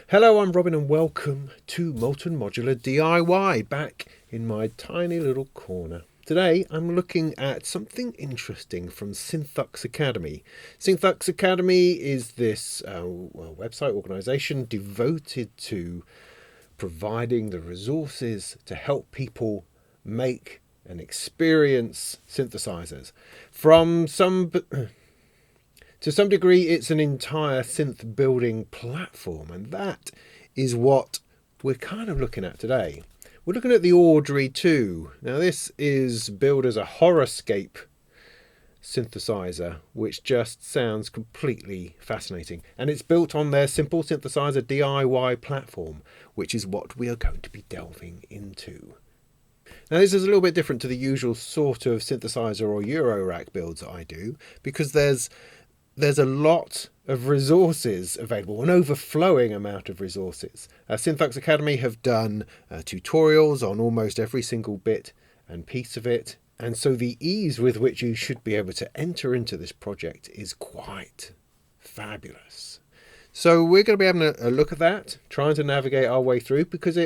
Hello, I'm Robin and welcome to Molten Modular DIY, back in my tiny little corner. Today I'm looking at something interesting from Synthux Academy. Synthux Academy is this website organisation devoted to providing the resources to help people make and experience synthesizers. To some degree, it's an entire synth building platform, and that is what we're kind of looking at today. We're looking at the Audrey II. Now, this is billed as a Horrorscape synthesizer, which just sounds completely fascinating. And it's built on their Simple Synthesizer DIY platform, which is what we are going to be delving into. Now, this is a little bit different to the usual sort of synthesizer or Eurorack builds that I do, because there's a lot of resources available, an overflowing amount of resources. Synthux Academy have done tutorials on almost every single bit and piece of it, and so the ease with which you should be able to enter into this project is quite fabulous. So we're going to be having a look at that, trying to navigate our way through, because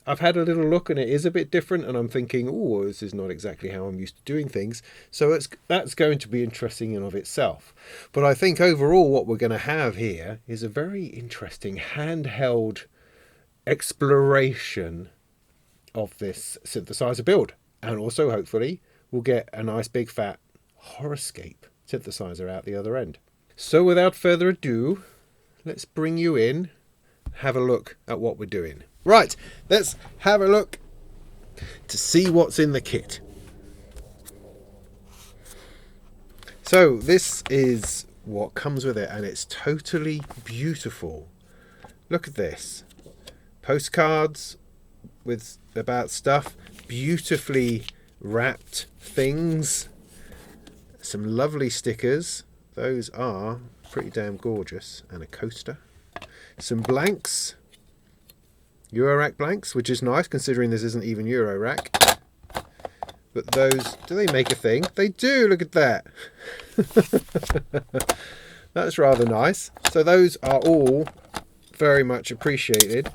I've had a little look and it is a bit different, and I'm thinking, oh, this is not exactly how I'm used to doing things. So that's going to be interesting in of itself. But I think overall what we're going to have here is a very interesting handheld exploration of this synthesizer build. And also, hopefully, we'll get a nice big fat Horrorscape synthesizer out the other end. So without further ado, let's bring you in, have a look at what we're doing. Right, let's have a look to see what's in the kit. So this is what comes with it, and it's totally beautiful. Look at this. Postcards about stuff, beautifully wrapped things, some lovely stickers. Those are pretty damn gorgeous, and a coaster. Some blanks. Eurorack blanks, which is nice considering this isn't even Eurorack. But those, do they make a thing? They do, look at that. That's rather nice. So those are all very much appreciated.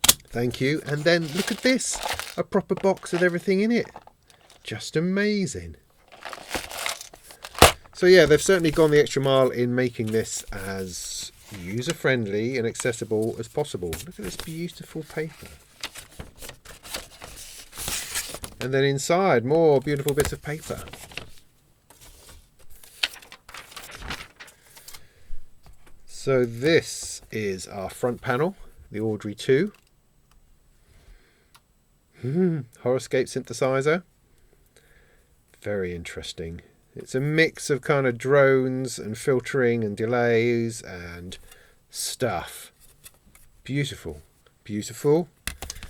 Thank you. And then look at this, a proper box with everything in it. Just amazing. So yeah, they've certainly gone the extra mile in making this as user-friendly and accessible as possible. Look at this beautiful paper. And then inside, more beautiful bits of paper. So this is our front panel, the Audrey II. Horrorscape synthesizer. Very interesting. It's a mix of kind of drones and filtering and delays and stuff. Beautiful. Beautiful.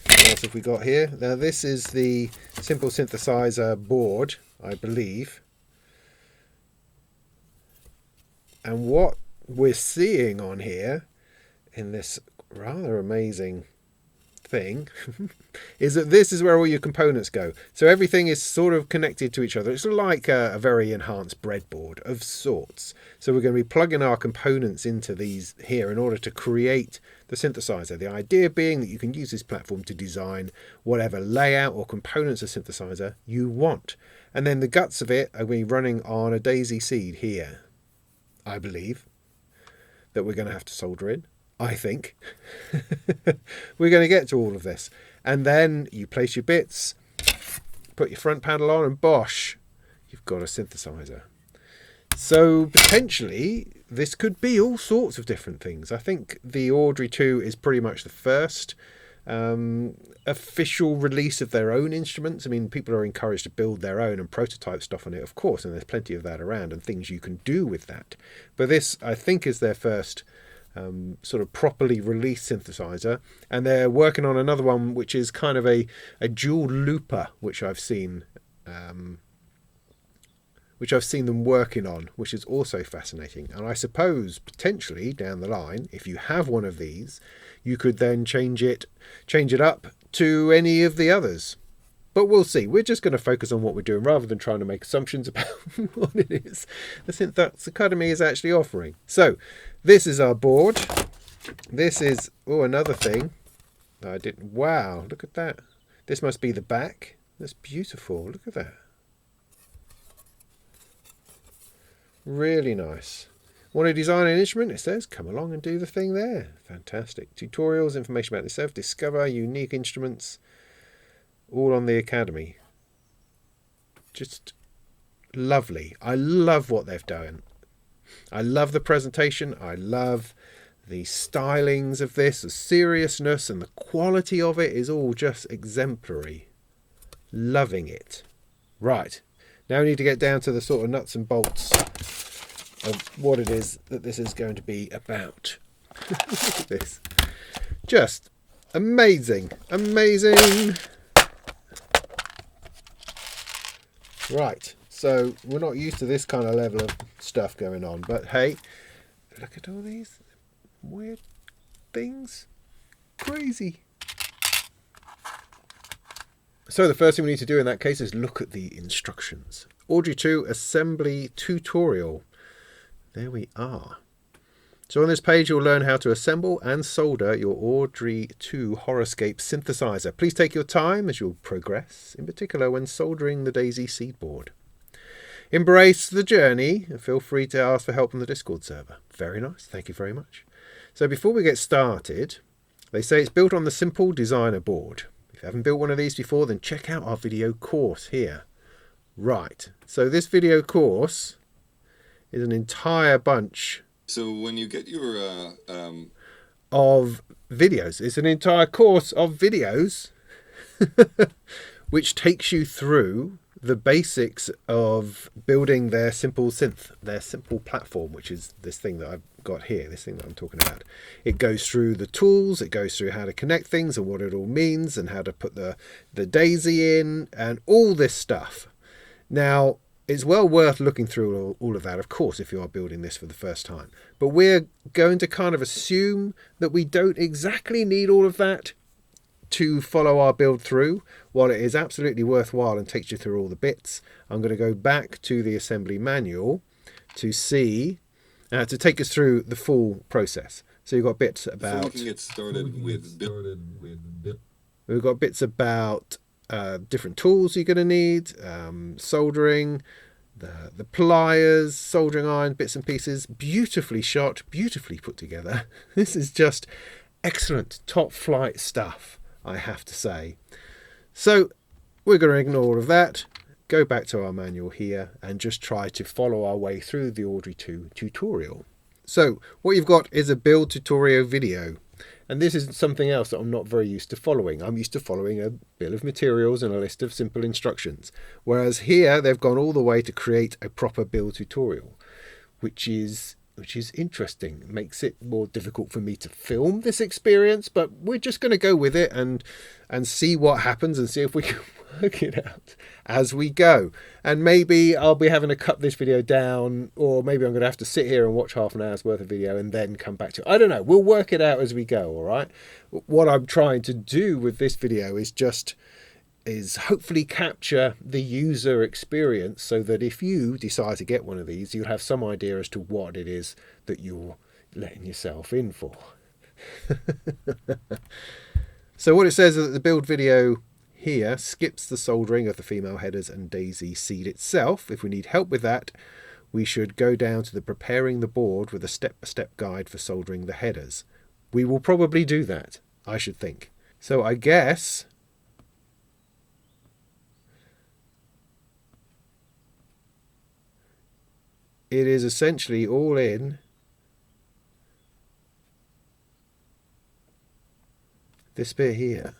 What else have we got here? Now this is the Simple Synthesizer board, I believe. And what we're seeing on here in this rather amazing thing is that this is where all your components go. So everything is sort of connected to each other. It's like a very enhanced breadboard of sorts. So we're going to be plugging our components into these here in order to create the synthesizer. The idea being that you can use this platform to design whatever layout or components of synthesizer you want. And then the guts of it are going to be running on a daisy seed here, I believe, that we're going to have to solder in. I think. We're going to get to all of this. And then you place your bits, put your front panel on, and bosh, you've got a synthesizer. So potentially this could be all sorts of different things. I think the Audrey II is pretty much the first official release of their own instruments. I mean, people are encouraged to build their own and prototype stuff on it, of course, and there's plenty of that around and things you can do with that. But this, I think, is their first sort of properly released synthesizer, and they're working on another one which is kind of a dual looper, which I've seen them working on, which is also fascinating. And I suppose potentially down the line, if you have one of these, you could then change it up to any of the others. But we'll see. We're just going to focus on what we're doing rather than trying to make assumptions about what it is the Synthux Academy is actually offering. So this is our board. This is, oh, another thing that I didn't, wow, look at that. This must be the back. That's beautiful, look at that. Really nice. Want to design an instrument? It says, come along and do the thing there. Fantastic. Tutorials, information about yourself, discover unique instruments, all on the Academy. Just lovely. I love what they've done. I love the presentation. I love the stylings of this, the seriousness and the quality of it is all just exemplary. Loving it. Right. Now we need to get down to the sort of nuts and bolts of what it is that this is going to be about. Look at this. Just amazing. Amazing. Right. So we're not used to this kind of level of stuff going on. But hey, look at all these weird things. Crazy. So the first thing we need to do in that case is look at the instructions. Audrey II assembly tutorial. There we are. So on this page you'll learn how to assemble and solder your Audrey II Horrorscape Synthesizer. Please take your time as you'll progress, in particular when soldering the Daisy seedboard. Embrace the journey and feel free to ask for help on the Discord server. Very nice, thank you very much. So before we get started, they say it's built on the Simple Designer board. If you haven't built one of these before, then check out our video course here. Right, so this video course is an entire bunch. So when you get your of videos, it's an entire course of videos which takes you through the basics of building their Simple Synth, their simple platform, which is this thing that I've got here, this thing that I'm talking about. It goes through the tools, it goes through how to connect things and what it all means and how to put the Daisy in and all this stuff. Now, it's well worth looking through all of that, of course, if you are building this for the first time. But we're going to kind of assume that we don't exactly need all of that to follow our build through. While it is absolutely worthwhile and takes you through all the bits, I'm going to go back to the assembly manual to see, to take us through the full process. So you've got bits about... Before we can get started with we've got bits about different tools you're going to need, soldering, the pliers, soldering iron, bits and pieces, beautifully shot, beautifully put together. This is just excellent, top flight stuff, I have to say. So we're going to ignore all of that, go back to our manual here and just try to follow our way through the Audrey II tutorial. So what you've got is a build tutorial video. And this is something else that I'm not very used to following. I'm used to following a bill of materials and a list of simple instructions. Whereas here they've gone all the way to create a proper build tutorial, which is interesting. It makes it more difficult for me to film this experience, but we're just going to go with it and see what happens and see if we can work it out as we go. And maybe I'll be having to cut this video down, or maybe I'm going to have to sit here and watch half an hour's worth of video and then come back to it. I don't know. We'll work it out as we go, all right? What I'm trying to do with this video is hopefully capture the user experience so that if you decide to get one of these, you'll have some idea as to what it is that you're letting yourself in for. So what it says is that the build video here skips the soldering of the female headers and Daisy seed itself. If we need help with that, we should go down to the preparing the board with a step-by-step guide for soldering the headers. We will probably do that, I should think. So I guess it is essentially all in this bit here.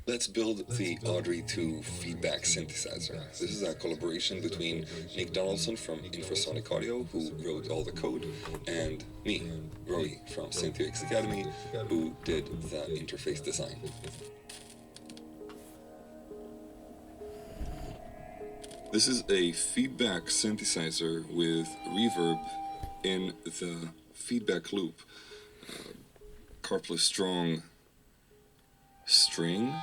Let's build the Audrey II feedback synthesizer. This is a collaboration between Nick Donaldson from Infrasonic Audio, who wrote all the code, and me, Rory, from Synthux Academy, who did the interface design. This is a feedback synthesizer with reverb in the feedback loop. Carpless strong string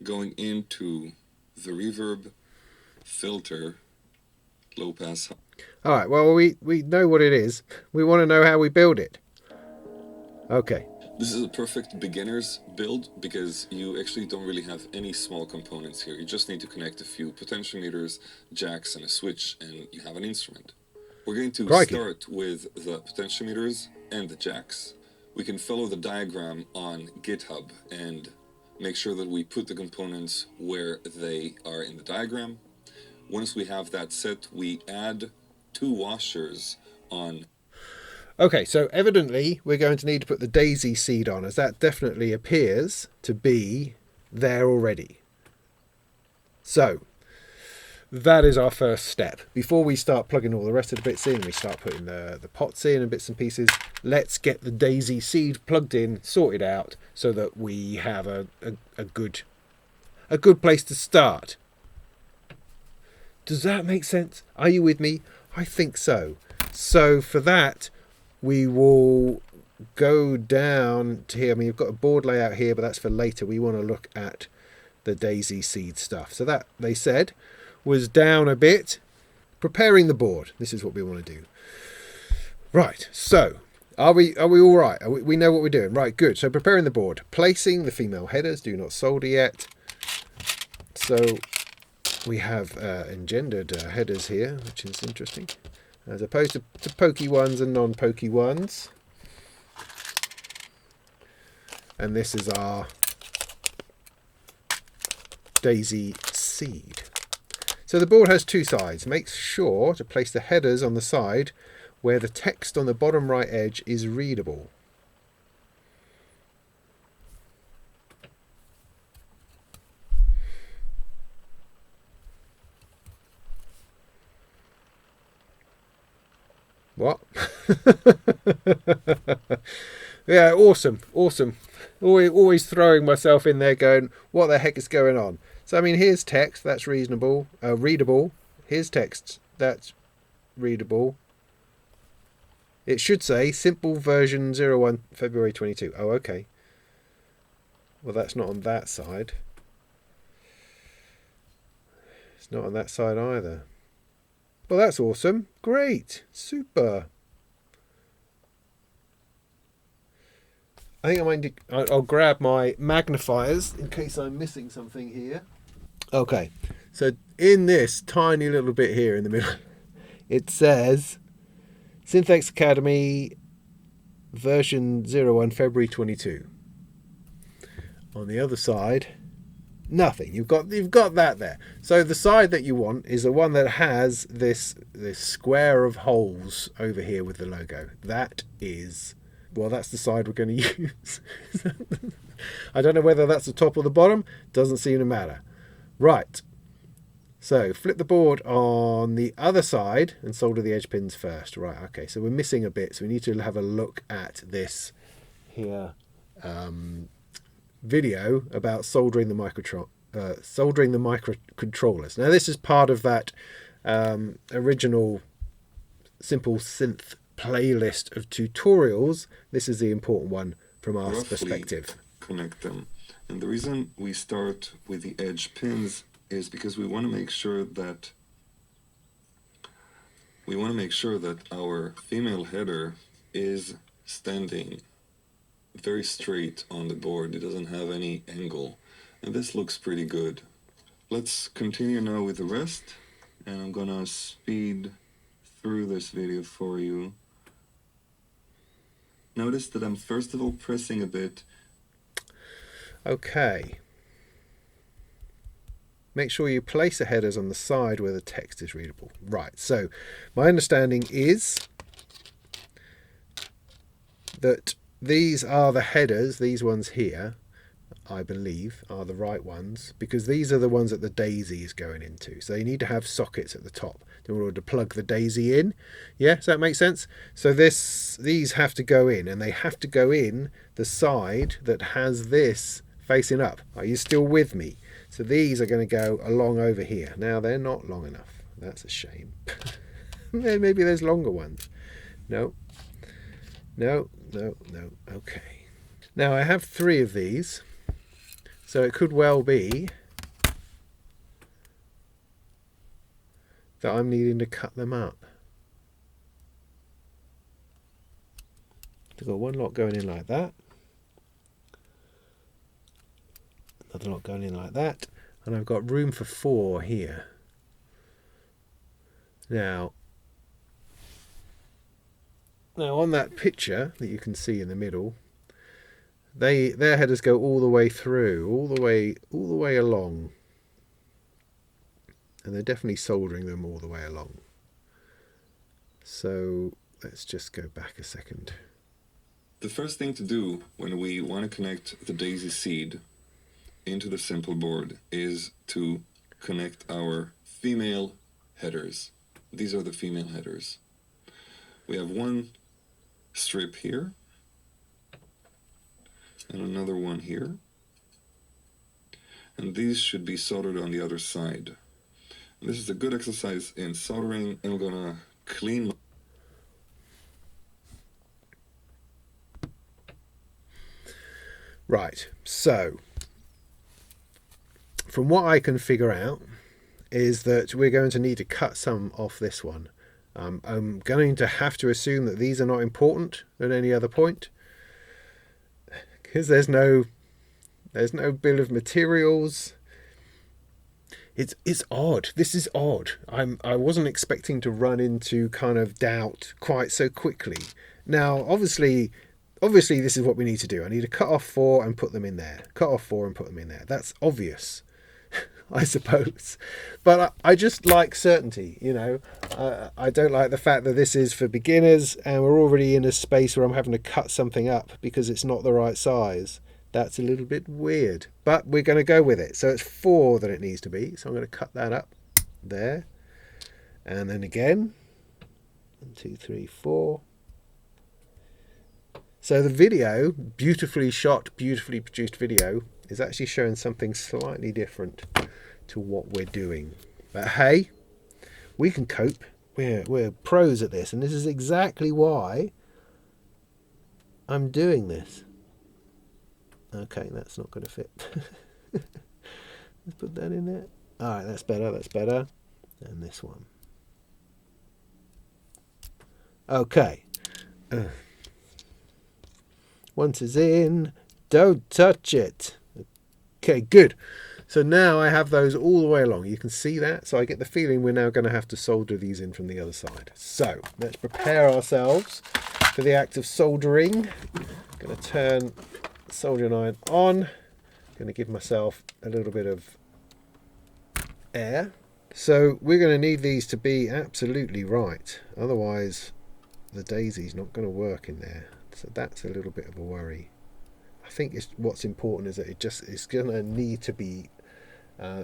going into the reverb filter, low pass. All right, well, we know what it is. We want to know how we build it. Okay. This is a perfect beginner's build because you actually don't really have any small components here. You just need to connect a few potentiometers, jacks, and a switch, and you have an instrument. We're going to start with the potentiometers and the jacks. We can follow the diagram on GitHub and make sure that we put the components where they are in the diagram. Once we have that set, we add 2 washers on. Okay, so evidently we're going to need to put the daisy seed on, as that definitely appears to be there already. So that is our first step. Before we start plugging all the rest of the bits in, we start putting the pots in and bits and pieces, let's get the daisy seed plugged in, sorted out, so that we have a good place to start. Does that make sense? Are you with me? I think so. So for that, we will go down to here. I mean, you've got a board layout here, but that's for later. We want to look at the daisy seed stuff. So that, they said, was down a bit. Preparing the board. This is what we want to do. Right, so are we all right? We know what we're doing. Right, good. So preparing the board. Placing the female headers. Do not solder yet. So we have engendered headers here, which is interesting, as opposed to pokey ones and non-pokey ones. And this is our daisy seed. So the board has 2 sides. Make sure to place the headers on the side where the text on the bottom right edge is readable. What? Yeah, awesome. Always throwing myself in there going, what the heck is going on? So, I mean, here's text, that's readable. Here's text, that's readable. It should say simple version 01 February 22. Oh, okay. Well, that's not on that side. It's not on that side either. Well, that's awesome. Great. Super. I think I'll grab my magnifiers in case I'm missing something here. Okay. So in this tiny little bit here in the middle, it says Synthux Academy version 01 February 22. On the other side, nothing. You've got that there. So the side that you want is the one that has this square of holes over here with the logo. That is, well, that's the side we're going to use. I don't know whether that's the top or the bottom. Doesn't seem to matter. Right. So flip the board on the other side and solder the edge pins first. Right. Okay. So we're missing a bit. So we need to have a look at this here. Video about soldering the microcontrollers. Now this is part of that original Simple Synth playlist of tutorials. This is the important one from our perspective. Connect them, and the reason we start with the edge pins is because we want to make sure that our female header is standing very straight on the board. It doesn't have any angle, and this looks pretty good. Let's continue now with the rest, and I'm gonna speed through this video for you. Notice that I'm first of all pressing a bit. Okay. Make sure you place the headers on the side where the text is readable. Right, so my understanding is that these are the headers, these ones here, I believe, are the right ones, because these are the ones that the daisy is going into. So you need to have sockets at the top in order to plug the daisy in. Yeah, does that make sense? So these have to go in, and they have to go in the side that has this facing up. Are you still with me? So these are going to go along over here. Now they're not long enough. That's a shame. Maybe there's longer ones. No. Okay. Now I have 3 of these, so it could well be that I'm needing to cut them up. I've got one lot going in like that, another lot going in like that, and I've got room for 4 here. Now on that picture that you can see in the middle, their headers go all the way through, all the way along, and they're definitely soldering them all the way along. So let's just go back a second. The first thing to do when we want to connect the daisy seed into the simple board is to connect our female headers. These are the female headers. We have one strip here and another one here, and these should be soldered on the other side. And this is a good exercise in soldering, and we're gonna clean. Right, so from what I can figure out is that we're going to need to cut some off this one. I'm going to have to assume that these are not important at any other point, because there's no bill of materials. It's odd. This is odd. I wasn't expecting to run into kind of doubt quite so quickly. Now, obviously this is what we need to do. I need to cut off 4 and put them in there. Cut off 4 and put them in there. That's obvious, I suppose. But I just like certainty, you know. I don't like the fact that this is for beginners and we're already in a space where I'm having to cut something up because it's not the right size. That's a little bit weird. But we're going to go with it. So it's 4 that it needs to be. So I'm going to cut that up there. And then again. 1, 2, 3, 4. So the video, beautifully shot, beautifully produced video, is actually showing something slightly different to what we're doing. But hey, we can cope. We're pros at this, and this is exactly why I'm doing this. Okay, that's not going to fit. Let's put that in there. All right, that's better. That's better. And this one. Okay. Once it's in, don't touch it. Okay, good. So now I have those all the way along. You can see that. So I get the feeling we're now going to have to solder these in from the other side. So let's prepare ourselves for the act of soldering. I'm going to turn the soldering iron on. I'm going to give myself a little bit of air. So we're going to need these to be absolutely right. Otherwise, the daisy's not going to work in there. So that's a little bit of a worry. I think what's important is that it's going to need to be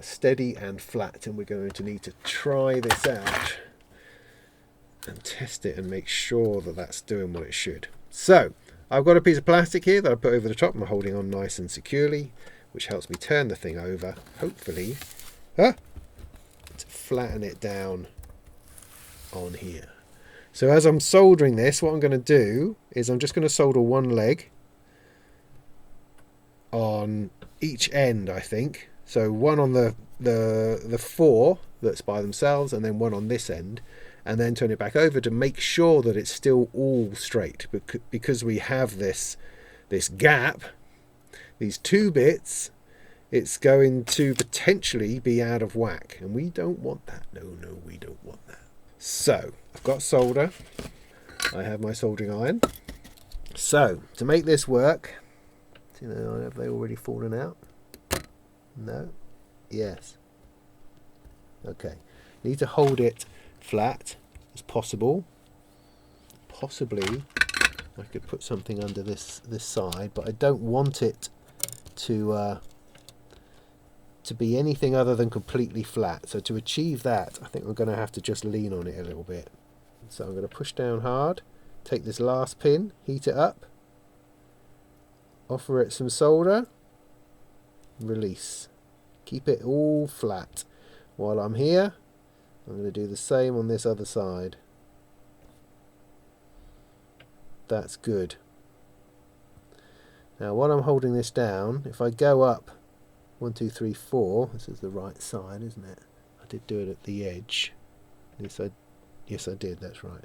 steady and flat, and we're going to need to try this out and test it and make sure that that's doing what it should. So I've got a piece of plastic here that I put over the top. I'm holding on nice and securely, which helps me turn the thing over, hopefully, to flatten it down on here. So as I'm soldering this, what I'm going to do is I'm just going to solder one leg on each end, I think. So one on the 4 that's by themselves, and then one on this end, and then turn it back over to make sure that it's still all straight, because we have this gap, these 2 bits. It's going to potentially be out of whack, and we don't want that. No, we don't want that. So I've got solder. I have my soldering iron. So to make this work, have they already fallen out? No? Yes. Okay. Need to hold it flat as possible. Possibly I could put something under this side, but I don't want it to be anything other than completely flat. So to achieve that, I think we're going to have to just lean on it a little bit. So I'm going to push down hard, take this last pin, heat it up, offer it some solder, release. Keep it all flat. While I'm here, I'm going to do the same on this other side. That's good. Now while I'm holding this down, if I go up 1, 2, 3, 4, this is the right side, isn't it? I did do it at the edge. Yes, I did, that's right.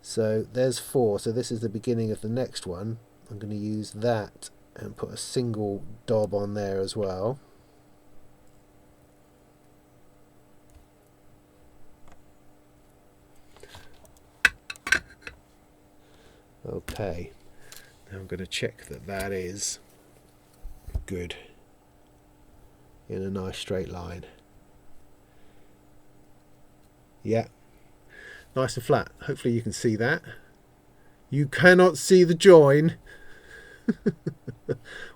So there's 4, so this is the beginning of the next one. I'm going to use that and put a single dob on there as well. Okay, now I'm going to check that that is good in a nice straight line. Yeah, nice and flat. Hopefully you can see that. You cannot see the join,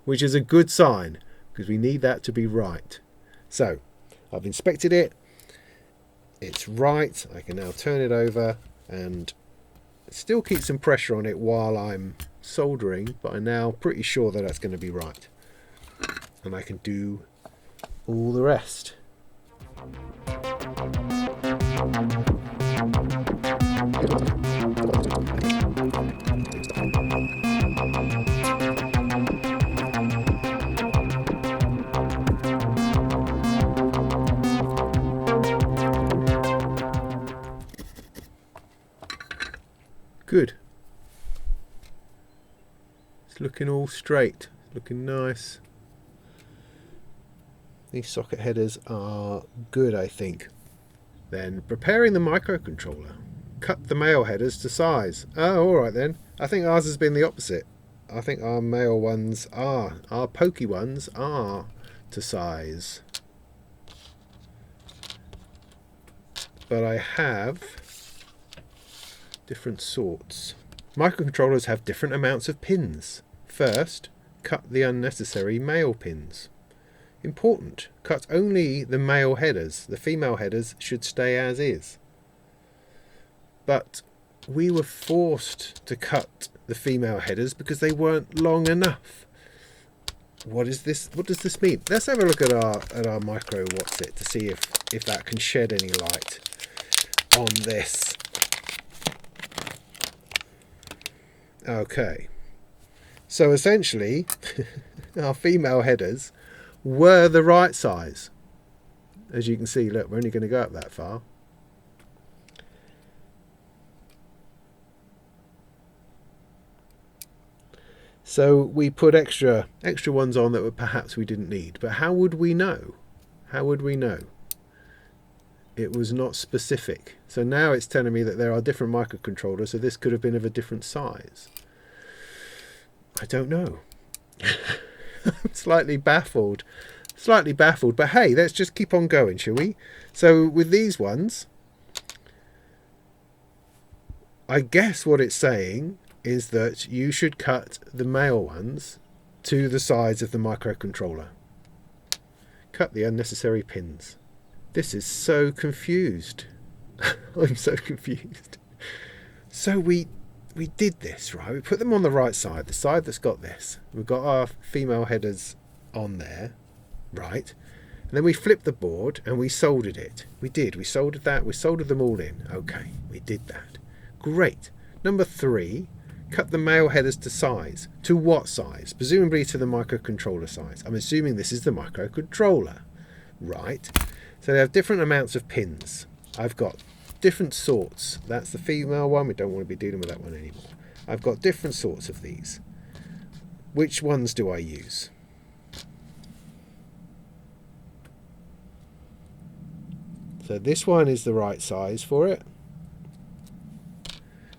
which is a good sign because we need that to be right. So I've inspected it. It's right. I can now turn it over and still keep some pressure on it while I'm soldering, but I'm now pretty sure that that's going to be right. And I can do all the rest. Good. It's looking all straight, looking nice. These socket headers are good, I think. Then preparing the microcontroller. Cut the male headers to size. Oh, alright then. I think ours has been the opposite. I think our male ones are, our pokey ones are to size. But I have different sorts. Microcontrollers have different amounts of pins. First, cut the unnecessary male pins. Important, cut only the male headers. The female headers should stay as is. But we were forced to cut the female headers because they weren't long enough. What is this? What does this mean? Let's have a look at our micro what's it to see if that can shed any light on this. Okay, so essentially our female headers were the right size. As you can see, look, we're only going to go up that far. So we put extra ones on that perhaps we didn't need. But how would we know? How would we know? It was not specific. So now it's telling me that there are different microcontrollers, so this could have been of a different size. I don't know. I'm slightly baffled. But hey, let's just keep on going, shall we? So with these ones, I guess what it's saying is that you should cut the male ones to the size of the microcontroller. Cut the unnecessary pins. This is so confused. I'm so confused. So we did this, right? We put them on the right side, the side that's got this. We've got our female headers on there, right? And then we flipped the board and we soldered it. We soldered that, we soldered them all in. Okay, we did that. Great. Number 3, cut the male headers to size. To what size? Presumably to the microcontroller size. I'm assuming this is the microcontroller, right? So they have different amounts of pins. I've got different sorts. That's the female one. We don't want to be dealing with that one anymore. I've got different sorts of these. Which ones do I use? So this one is the right size for it.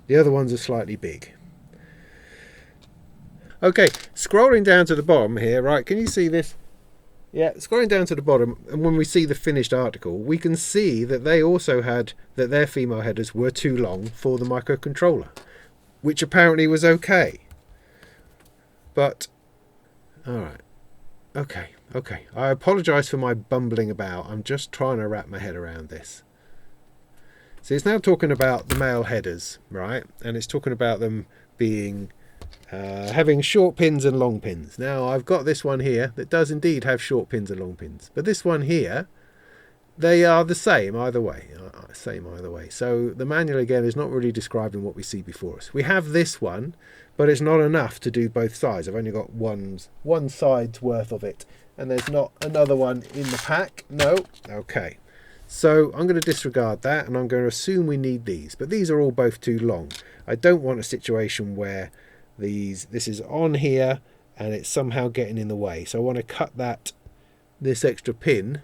The other ones are slightly big. Okay, scrolling down to the bottom here, right, can you see this? Yeah, scrolling down to the bottom, and when we see the finished article, we can see that they also had, that their female headers were too long for the microcontroller, which apparently was okay. But, alright, okay. I apologise for my bumbling about. I'm just trying to wrap my head around this. So it's now talking about the male headers, right? And it's talking about them being having short pins and long pins. Now I've got this one here that does indeed have short pins and long pins, but this one here, they are the same either way. So the manual again is not really describing what we see before us. We have this one, but it's not enough to do both sides. I've only got one side's worth of it, and there's not another one in the pack. No. Okay. So I'm going to disregard that, and I'm going to assume we need these, but these are all both too long. I don't want a situation where this is on here and it's somehow getting in the way. So I want to cut this extra pin,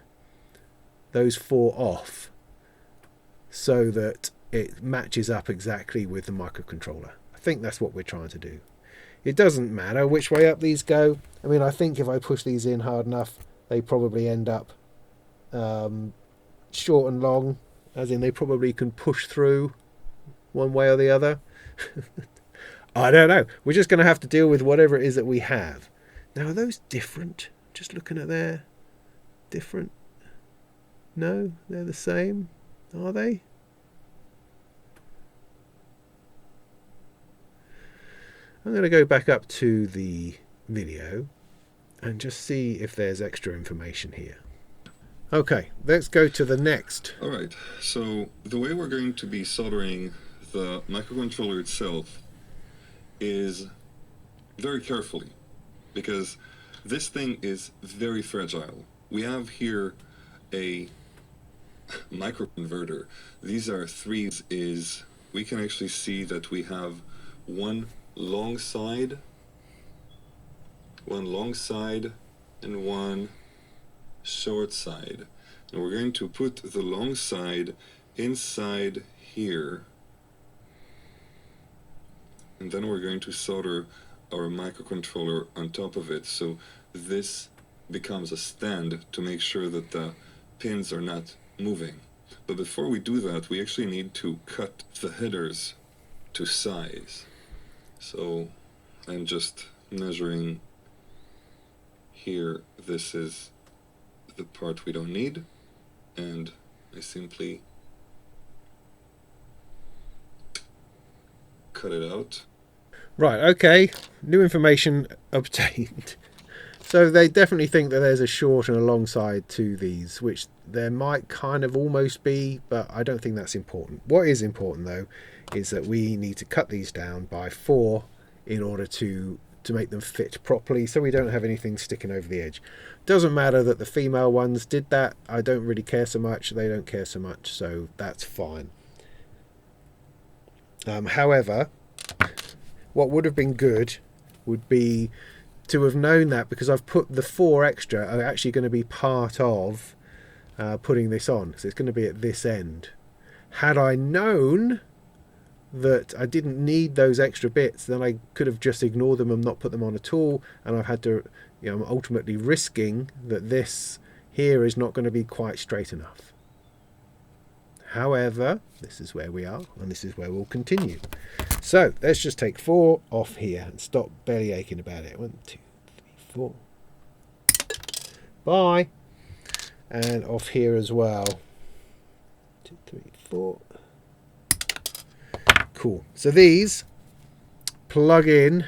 those 4 off, so that it matches up exactly with the microcontroller. I think that's what we're trying to do. It doesn't matter which way up these go. I mean, I think if I push these in hard enough, they probably end up short and long, as in they probably can push through one way or the other. I don't know. We're just going to have to deal with whatever it is that we have. Now, are those different? Just looking at their different. No, they're the same. Are they? I'm going to go back up to the video and just see if there's extra information here. Okay, let's go to the next. Alright, so the way we're going to be soldering the microcontroller itself is very carefully, because this thing is very fragile. We have here a microconverter. These are 3s. We can actually see that we have one long side, and one short side. And we're going to put the long side inside here, and then we're going to solder our microcontroller on top of it, so this becomes a stand to make sure that the pins are not moving. But before we do that, we actually need to cut the headers to size. So I'm just measuring here. This is the part we don't need, and I simply cut it out. Right, okay, new information obtained. So they definitely think that there's a short and a long side to these, which there might kind of almost be, but I don't think that's important. What is important though is that we need to cut these down by 4 in order to make them fit properly, so we don't have anything sticking over the edge. Doesn't matter that the female ones did that. I don't really care so much. They don't care so much, so that's fine. However, what would have been good would be to have known that, because I've put the 4 extra are actually going to be part of putting this on, so it's going to be at this end. Had I known that I didn't need those extra bits, then I could have just ignored them and not put them on at all, and I've had to, I'm ultimately risking that this here is not going to be quite straight enough. However, this is where we are, and this is where we'll continue. So let's just take 4 off here and stop belly aching about it. 1, 2, 3, 4. Bye. And off here as well. 2, 3, 4. Cool. So these plug in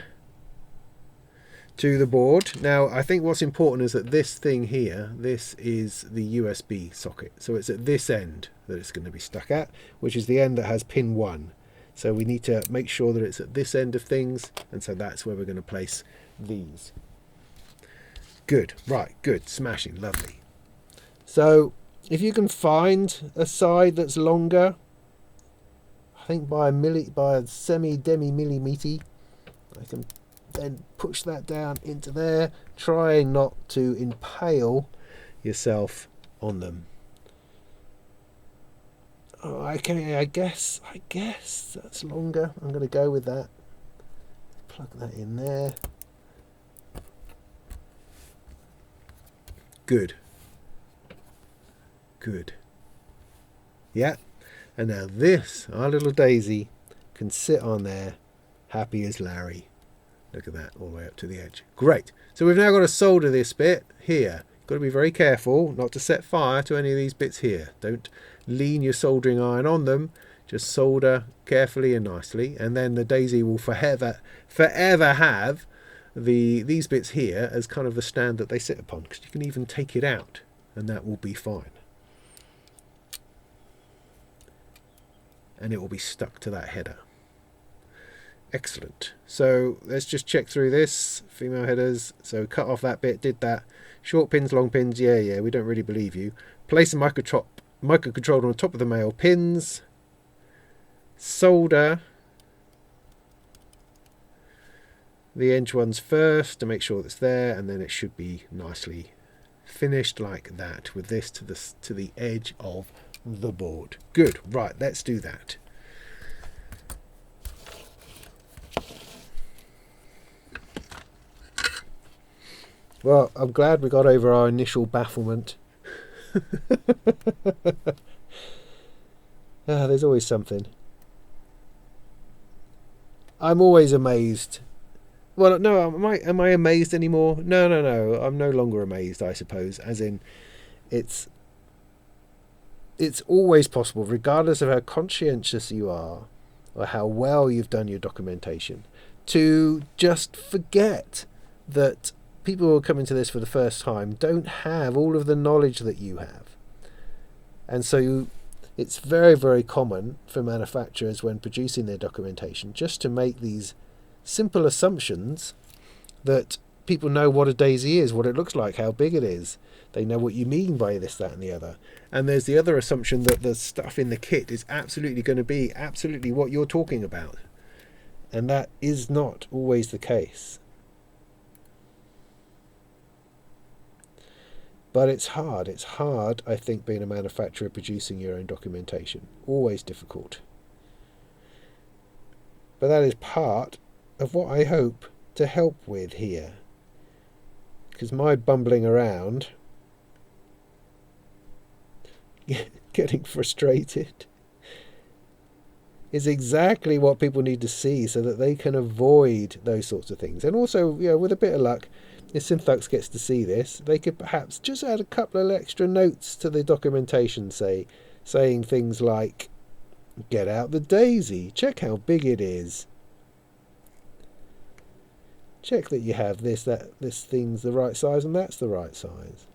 to the board. Now I think what's important is that this thing here, this is the USB socket. So it's at this end that it's going to be stuck at, which is the end that has pin 1. So we need to make sure that it's at this end of things, and so that's where we're going to place these. Good. Right. Good. Smashing. Lovely. So if you can find a side that's longer, I think by a semi-demi millimeter, I can then push that down into there, trying not to impale yourself on them. Oh, okay, I guess that's longer. I'm going to go with that. Plug that in there. Good. Good. Yeah. And now this, our little Daisy, can sit on there, happy as Larry. Look at that, all the way up to the edge. Great. So we've now got to solder this bit here. You've got to be very careful not to set fire to any of these bits here. Don't lean your soldering iron on them. Just solder carefully and nicely. And then the Daisy will forever have these bits here as kind of the stand that they sit upon, because you can even take it out and that will be fine. And it will be stuck to that header. Excellent. So let's just check through this. Female headers. So cut off that bit, did that. Short pins, long pins, yeah, we don't really believe you. Place a microcontroller on top of the male pins, solder the edge ones first to make sure it's there, and then it should be nicely finished like that with this to the edge of the board. Good. Right, let's do that. Well, I'm glad we got over our initial bafflement. There's always something. I'm always amazed. Well, no, am I amazed anymore? No. I'm no longer amazed, I suppose. As in, it's always possible, regardless of how conscientious you are or how well you've done your documentation, to just forget that people who are coming to this for the first time don't have all of the knowledge that you have. And so it's very, very common for manufacturers when producing their documentation just to make these simple assumptions that people know what a daisy is, what it looks like, how big it is. They know what you mean by this, that and the other. And there's the other assumption that the stuff in the kit is absolutely going to be absolutely what you're talking about. And that is not always the case. But it's hard. It's hard, I think, being a manufacturer producing your own documentation. Always difficult. But that is part of what I hope to help with here. Because my bumbling around, getting frustrated, is exactly what people need to see so that they can avoid those sorts of things. And also, with a bit of luck, if Synthux gets to see this, they could perhaps just add a couple of extra notes to the documentation, saying things like, get out the daisy, check how big it is. Check that you have this thing's the right size and that's the right size.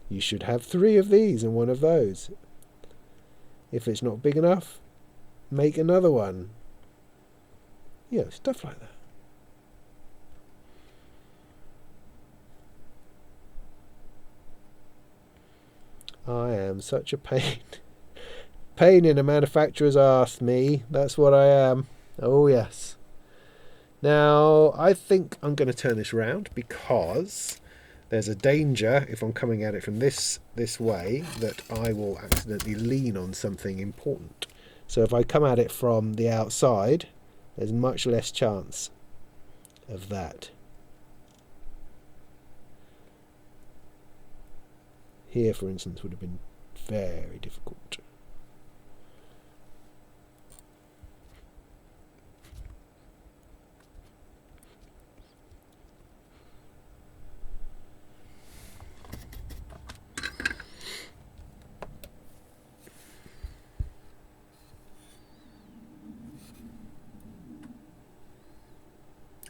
You should have 3 of these and 1 of those. If it's not big enough, make another one. Stuff like that. I am such a pain. Pain in a manufacturer's arse, me. That's what I am. Oh, yes. Now, I think I'm going to turn this round because there's a danger, if I'm coming at it from this way, that I will accidentally lean on something important. So if I come at it from the outside, there's much less chance of that. Here, for instance, would have been very difficult.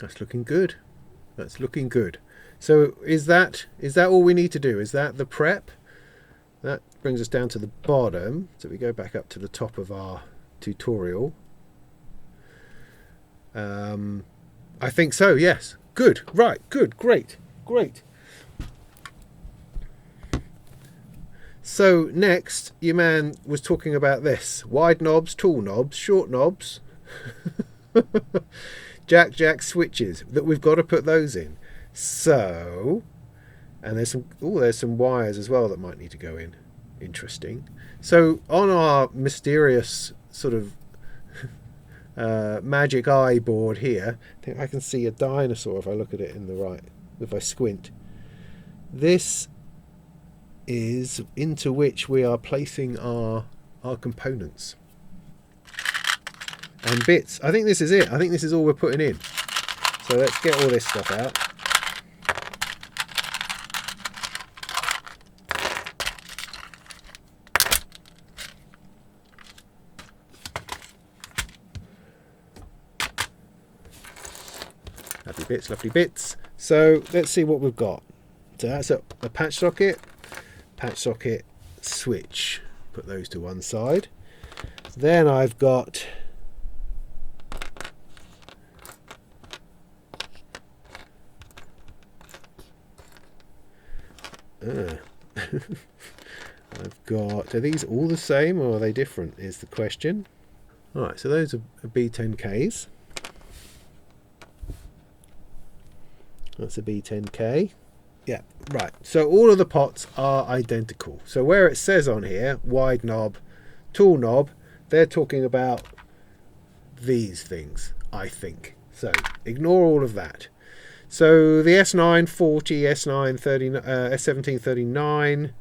That's looking good. That's looking good. So is that all we need to do? Is that the prep? That brings us down to the bottom. So we go back up to the top of our tutorial. I think so, yes. Good. Right. Good. Great. So next, your man was talking about this. Wide knobs, tall knobs, short knobs. Jack switches, that we've got to put those in. So, and there's some wires as well that might need to go in. Interesting. So on our mysterious sort of magic eye board here, I think I can see a dinosaur if I look at it in the right, if I squint. This is into which we are placing our components and bits. I think this is it. I think this is all we're putting in. So let's get all this stuff out. Lovely bits. So let's see what we've got. So that's a patch socket switch. Put those to one side. Then I've got I've got, are these all the same or are they different is the question. Alright, so those are B10Ks. That's a B10K. Yeah, right. So all of the pots are identical. So where it says on here, wide knob, tool knob, they're talking about these things, I think. So ignore all of that. So the S940, S930, S1739,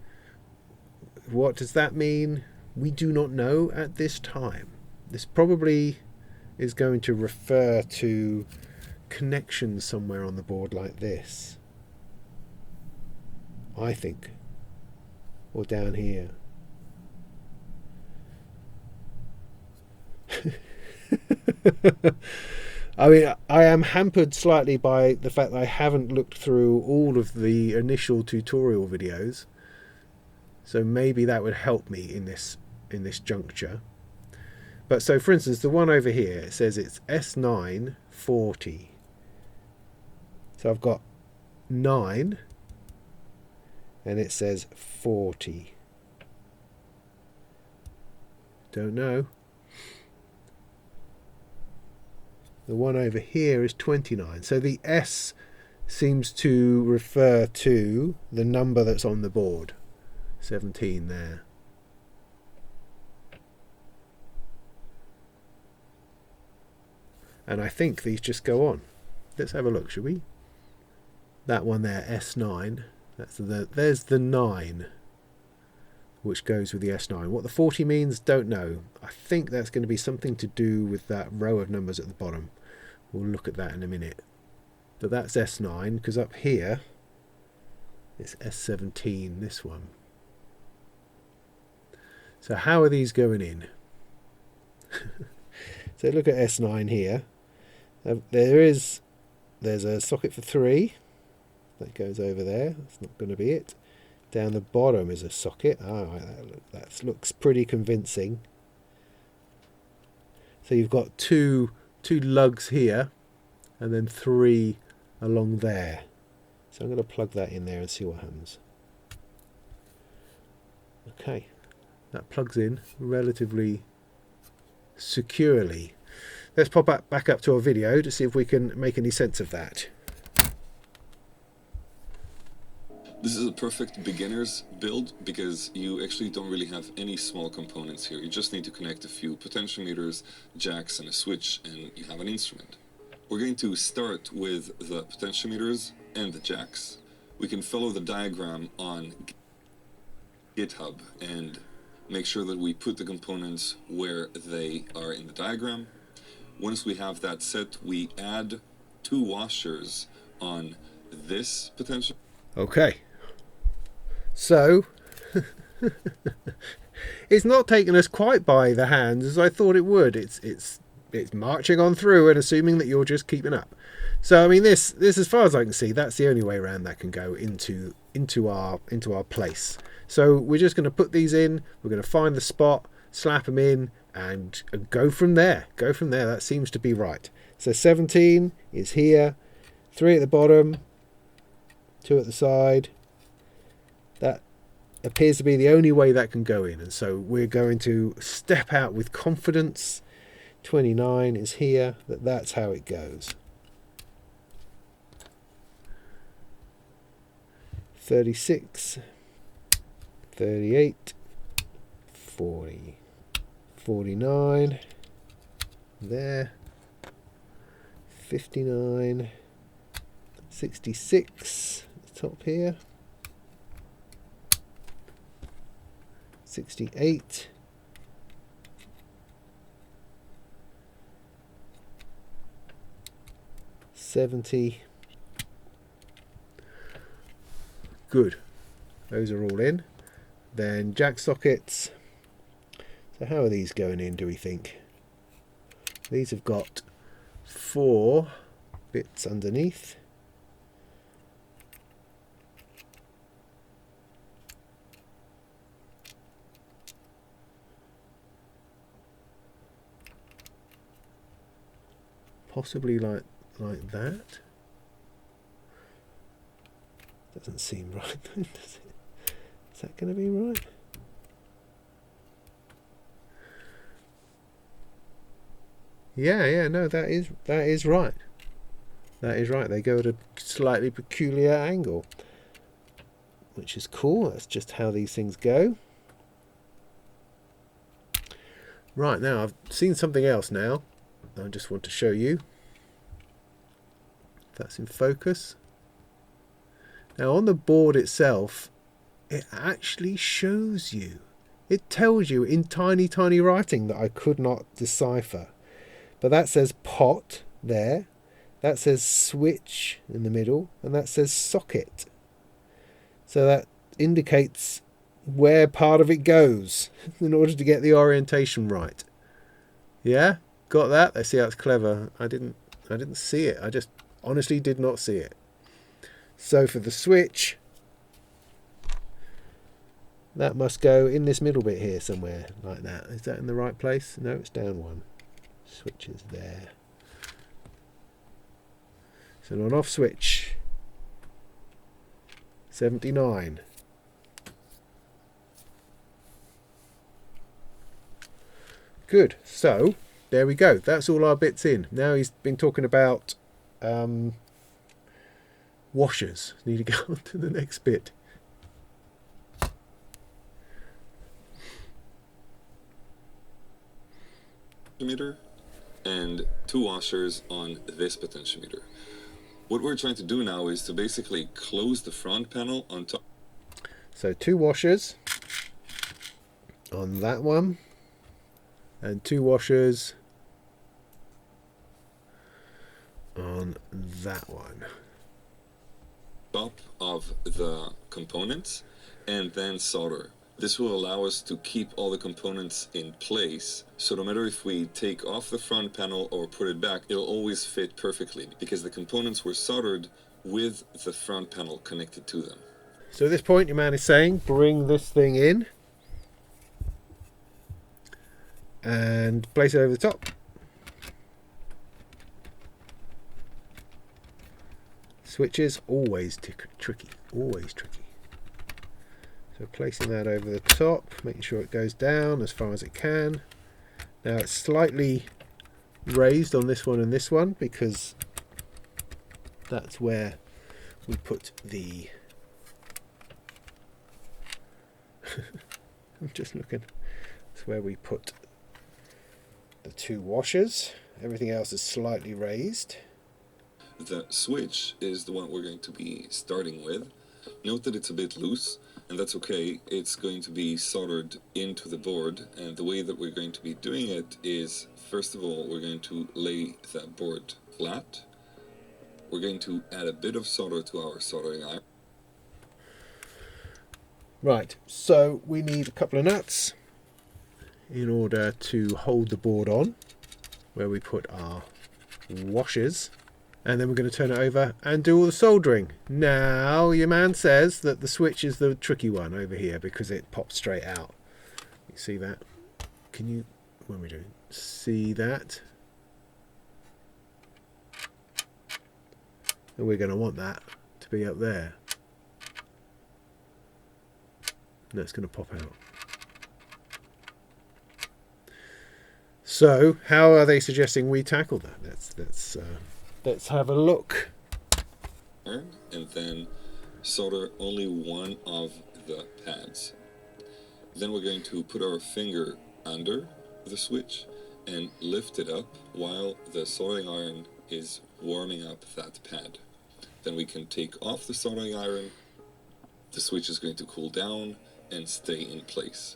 what does that mean? We do not know at this time. This probably is going to refer to connections somewhere on the board like this, I think, or down here. I mean, I am hampered slightly by the fact that I haven't looked through all of the initial tutorial videos, so maybe that would help me in this juncture. But so, for instance, the one over here, it says it's S940. So I've got 9, and it says 40. Don't know. The one over here is 29. So the S seems to refer to the number that's on the board. 17 there. And I think these just go on. Let's have a look, shall we? That one there, S9. There's the 9, which goes with the S9. What the 40 means, don't know. I think that's going to be something to do with that row of numbers at the bottom. We'll look at that in a minute. But that's S9, because up here it's S17, this one. So how are these going in? So look at S9 here. There's a socket for 3 that goes over there. That's not going to be it. Down the bottom is a socket. That looks pretty convincing. So you've got two lugs here and then 3 along there. So I'm going to plug that in there and see what happens. Okay, that plugs in relatively securely. Let's pop back up to our video to see if we can make any sense of that. This is a perfect beginner's build because you actually don't really have any small components here. You just need to connect a few potentiometers, jacks, and a switch, and you have an instrument. We're going to start with the potentiometers and the jacks. We can follow the diagram on GitHub and make sure that we put the components where they are in the diagram. Once we have that set, we add 2 washers on this potentiometer. Okay, so it's not taken us quite by the hands as I thought it would. It's marching on through and assuming that you're just keeping up. So I mean, this as far as I can see, that's the only way around that can go into our place. So we're just going to put these in. We're going to find the spot, slap them in, and go from there. That seems to be right. So 17 is here, 3 at the bottom, 2 at the side. That appears to be the only way that can go in, and so we're going to step out with confidence. 29 is here. That's how it goes. 36, 38, 40, 49 there, 59, 66 at the top here, 68, 70. Good, those are all in. Then jack sockets. So how are these going in, do we think? These have got 4 bits underneath. Possibly like that. Doesn't seem right, does it? Is that going to be right? Yeah, no, that is right. That is right. They go at a slightly peculiar angle, which is cool. That's just how these things go. Right, now I've seen something else now. I just want to show you. That's in focus. Now on the board itself, it actually shows you. It tells you in tiny, tiny writing that I could not decipher. But that says pot there. That says switch in the middle. And that says socket. So that indicates where part of it goes in order to get the orientation right. Yeah? Got that? They see how it's clever. I didn't see it. I just honestly did not see it. So for the switch, that must go in this middle bit here somewhere, like that. Is that in the right place? No, it's down one. Switch is there. So an on-off switch. 79. Good. So there we go. That's all our bits in. Now he's been talking about washers. Need to go on to the next bit. Potentiometer and 2 washers on this potentiometer. What we're trying to do now is to basically close the front panel on top. So 2 washers on that one, and 2 washers on that one. Top of the components and then solder. This will allow us to keep all the components in place, so no matter if we take off the front panel or put it back, it'll always fit perfectly because the components were soldered with the front panel connected to them. So at this point your man is saying bring this thing in and place it over the top. Switches, always tricky, always tricky. So placing that over the top, making sure it goes down as far as it can. Now it's slightly raised on this one and this one because that's where we put the I'm just looking. That's where we put the 2 washers. Everything else is slightly raised. The switch is the one we're going to be starting with. Note that it's a bit loose, and that's okay. It's going to be soldered into the board, and the way that we're going to be doing it is, first of all, we're going to lay that board flat. We're going to add a bit of solder to our soldering iron. Right, so we need a couple of nuts in order to hold the board on, where we put our washers. And then we're going to turn it over and do all the soldering. Now, your man says that the switch is the tricky one over here because it pops straight out. You see that? Can you, what are we doing? See that? And we're going to want that to be up there. And that's going to pop out. So, how are they suggesting we tackle that? Let's have a look. And then solder only one of the pads. Then we're going to put our finger under the switch and lift it up while the soldering iron is warming up that pad. Then we can take off the soldering iron. The switch is going to cool down and stay in place.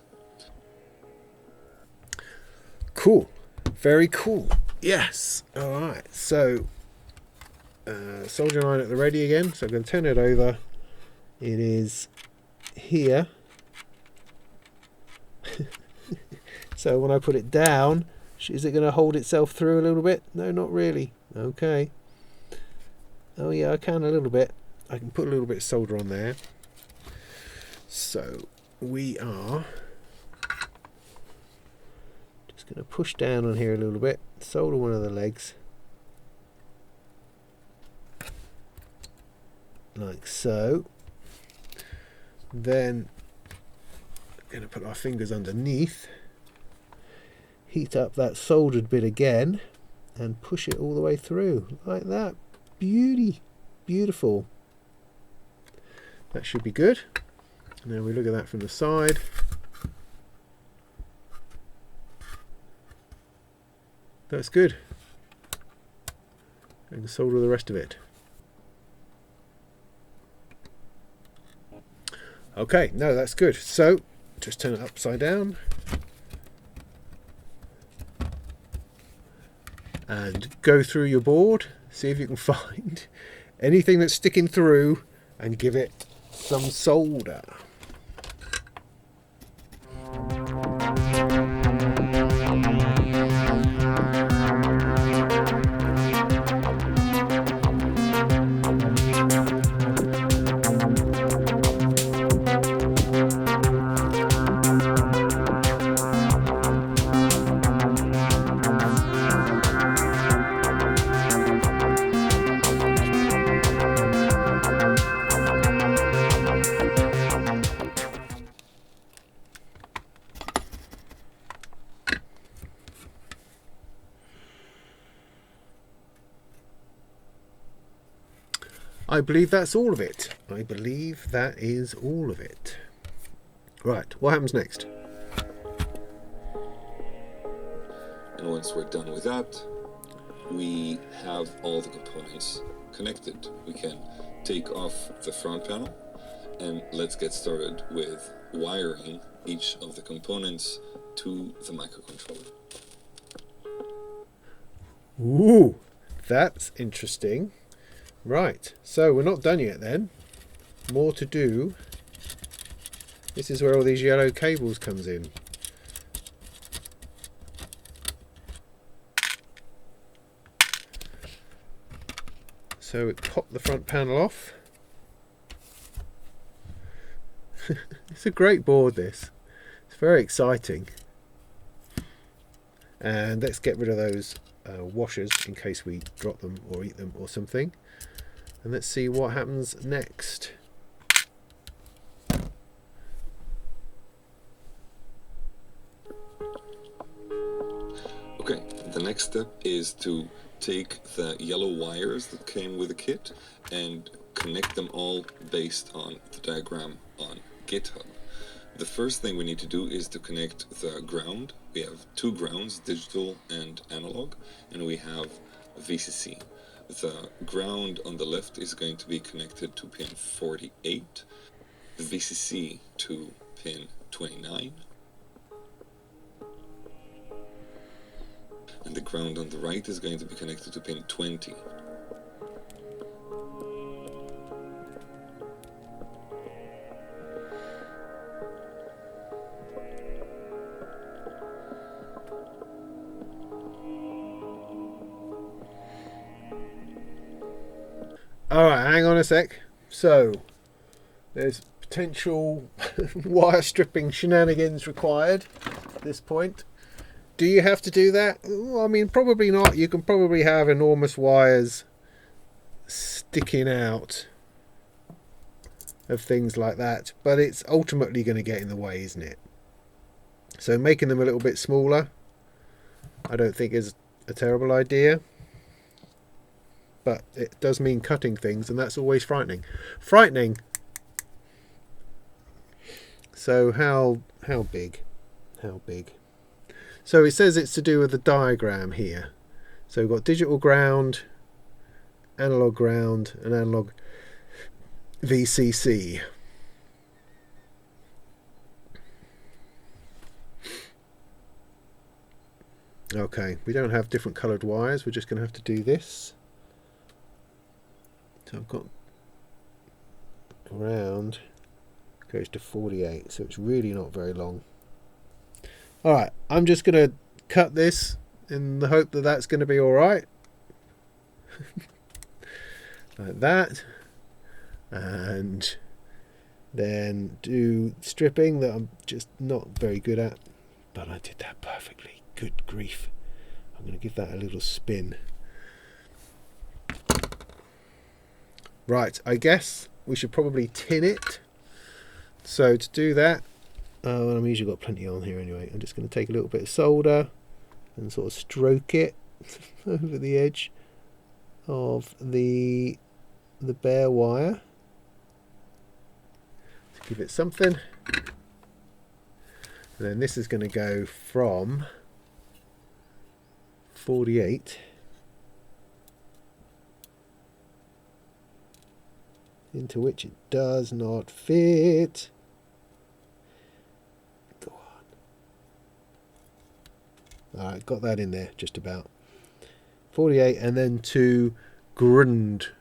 Cool. Very cool. Yes. All right. So soldering iron at the ready again. So I'm going to turn it over. It is here. So when I put it down, is it going to hold itself through a little bit? No, not really. Okay. Oh yeah, I can a little bit. I can put a little bit of solder on there. So we are just going to push down on here a little bit, solder one of the legs. Like so. Then we're going to put our fingers underneath, heat up that soldered bit again, and push it all the way through like that. Beautiful. That should be good. Now we look at that from the side. That's good. And solder the rest of it. Okay, no, that's good. So just turn it upside down and go through your board, see if you can find anything that's sticking through and give it some solder. I believe that's all of it. I believe that is all of it. Right, what happens next? And once we're done with that, we have all the components connected. We can take off the front panel and let's get started with wiring each of the components to the microcontroller. Ooh, that's interesting. Right, so we're not done yet then. More to do. This is where all these yellow cables comes in. So it popped the front panel off. It's a great board, this. It's very exciting. And let's get rid of those washers in case we drop them or eat them or something. And let's see what happens next. Okay, the next step is to take the yellow wires that came with the kit and connect them all based on the diagram on GitHub. The first thing we need to do is to connect the ground. We have two grounds, digital and analog, and we have VCC. The ground on the left is going to be connected to pin 48, the VCC to pin 29, and the ground on the right is going to be connected to pin 20. Alright, hang on a sec. So, there's potential wire stripping shenanigans required at this point. Do you have to do that? I mean, probably not. You can probably have enormous wires sticking out of things like that, but it's ultimately going to get in the way, isn't it? So making them a little bit smaller, I don't think is a terrible idea. But it does mean cutting things, and that's always frightening. Frightening! So how big? How big? So it says it's to do with the diagram here. So we've got digital ground, analog ground, and analog VCC. Okay, we don't have different coloured wires. We're just going to have to do this. So I've got ground goes to 48, so it's really not very long. Alright, I'm just going to cut this in the hope that that's going to be alright. Like that. And then do stripping that I'm just not very good at. But I did that perfectly. Good grief. I'm going to give that a little spin. Right, I guess we should probably tin it. So to do that, well, I've usually got plenty on here anyway. I'm just going to take a little bit of solder and sort of stroke it over the edge of the bare wire to give it something. And then this is going to go from 48 into which it does not fit. Go on. Alright, got that in there just about. 48 and then to grund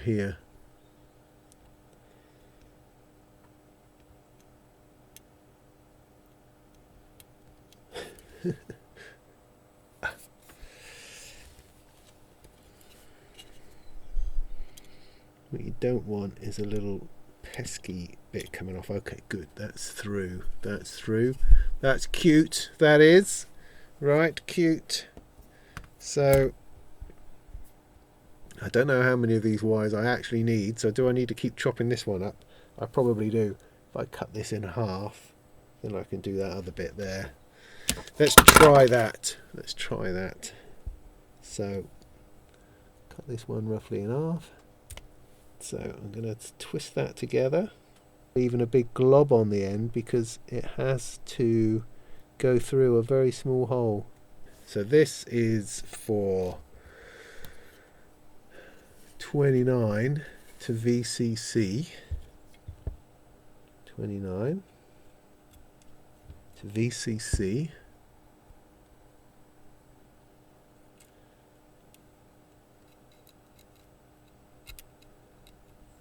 here. What you don't want is a little pesky bit coming off. Okay, good, that's through. That's through. That's cute, that is. Right, cute. So I don't know how many of these wires I actually need, so do I need to keep chopping this one up? I probably do. If I cut this in half, then I can do that other bit there. Let's try that. Let's try that. So cut this one roughly in half. So I'm going to twist that together, leaving a big glob on the end because it has to go through a very small hole. So this is for 29 to VCC. 29 to VCC.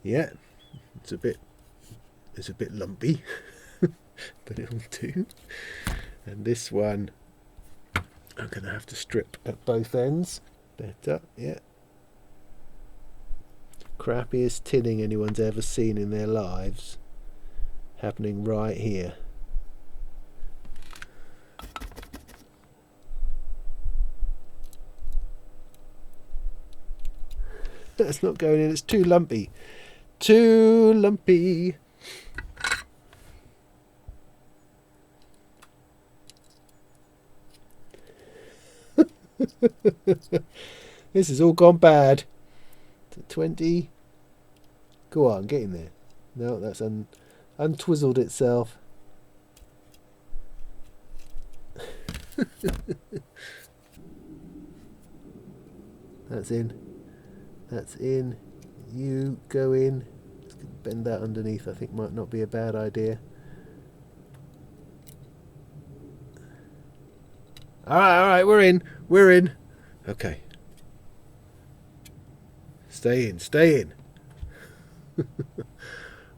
Yeah, it's a bit lumpy, but it'll do. And this one, I'm going to have to strip at both ends. Better, yeah. Crappiest tinning anyone's ever seen in their lives, happening right here. That's not going in, it's too lumpy. Too lumpy. This has all gone bad. 20. Go on, get in there. No, that's untwizzled itself. That's in. That's in. You go in. Let's bend that underneath. I think might not be a bad idea. Alright, we're in. We're in. Okay. Stay in, stay in.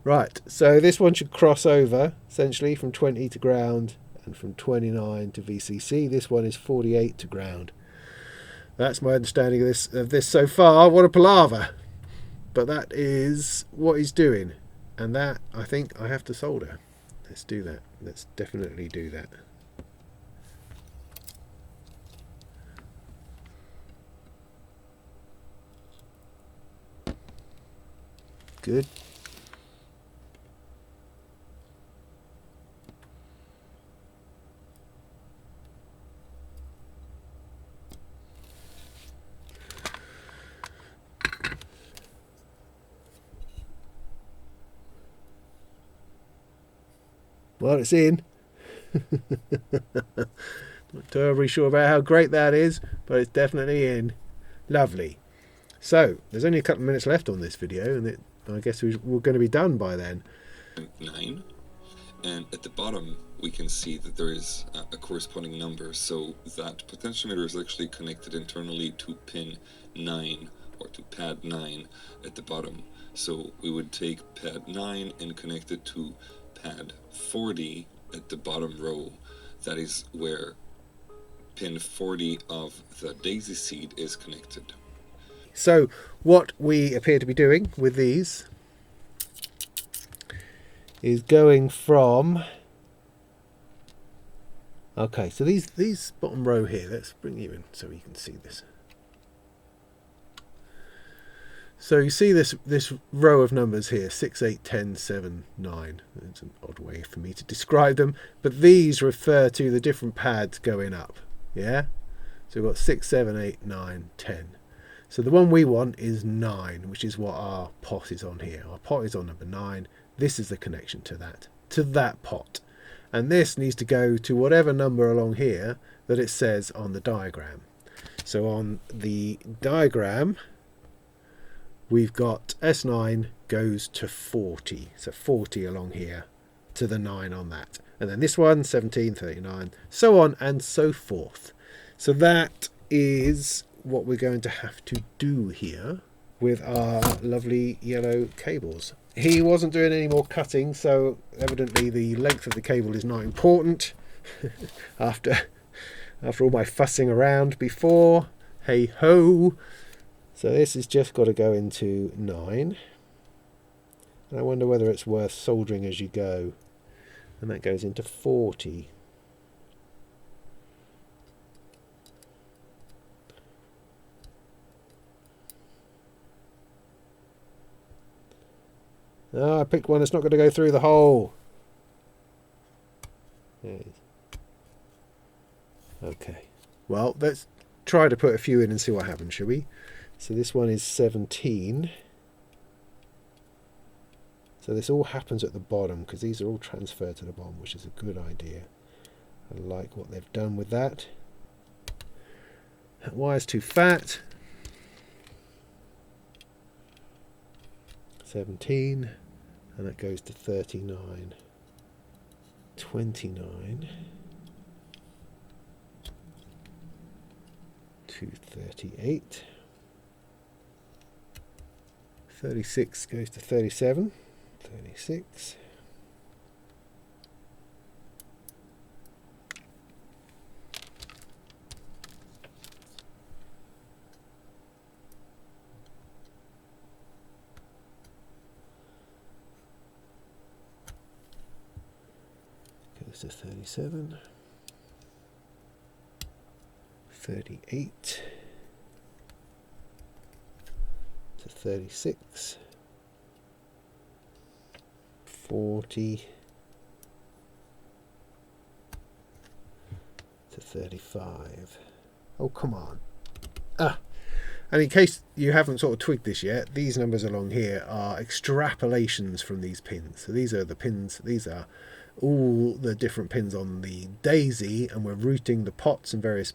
Right, so this one should cross over, essentially, from 20 to ground and from 29 to VCC. This one is 48 to ground. That's my understanding of this so far. What a palaver. But that is what he's doing. And that, I think, I have to solder. Let's do that. Let's definitely do that. Good. Well, it's in. Not terribly sure about how great that is, but it's definitely in. Lovely. So, there's only a couple of minutes left on this video, and I guess we're going to be done by then. 9, and at the bottom we can see that there is a corresponding number, so that potentiometer is actually connected internally to pin 9, or to pad 9 at the bottom. So we would take pad 9 and connect it to pad 40 at the bottom row. That is where pin 40 of the daisy seed is connected. So what we appear to be doing with these is going from, okay, so these bottom row here, let's bring you in so you can see this. So you see this row of numbers here, 6, 8, 10, 7, 9. It's an odd way for me to describe them, but these refer to the different pads going up. Yeah? So we've got 6, 7, 8, 9, 10. So the one we want is 9, which is what our pot is on here. Our pot is on number 9. This is the connection to that pot. And this needs to go to whatever number along here that it says on the diagram. So on the diagram, we've got S9 goes to 40. So 40 along here to the 9 on that. And then this one, 17, 39, so on and so forth. So that is what we're going to have to do here with our lovely yellow cables. He wasn't doing any more cutting, so evidently the length of the cable is not important after all my fussing around before. Hey ho! So this has just got to go into 9. And I wonder whether it's worth soldering as you go. And that goes into 40. Oh, I picked one that's not going to go through the hole. There it is. Okay. Well, let's try to put a few in and see what happens, shall we? So this one is 17. So this all happens at the bottom because these are all transferred to the bottom, which is a good idea. I like what they've done with that. That wire's too fat. 17, and that goes to 39. 29 to 38. 36 goes to 37. 36. Goes to 37. 38 to 36. 40 to 35. Oh, come on. And in case you haven't sort of twigged this yet, these numbers along here are extrapolations from these pins. So these are the pins, these are all the different pins on the daisy, and we're routing the pots and various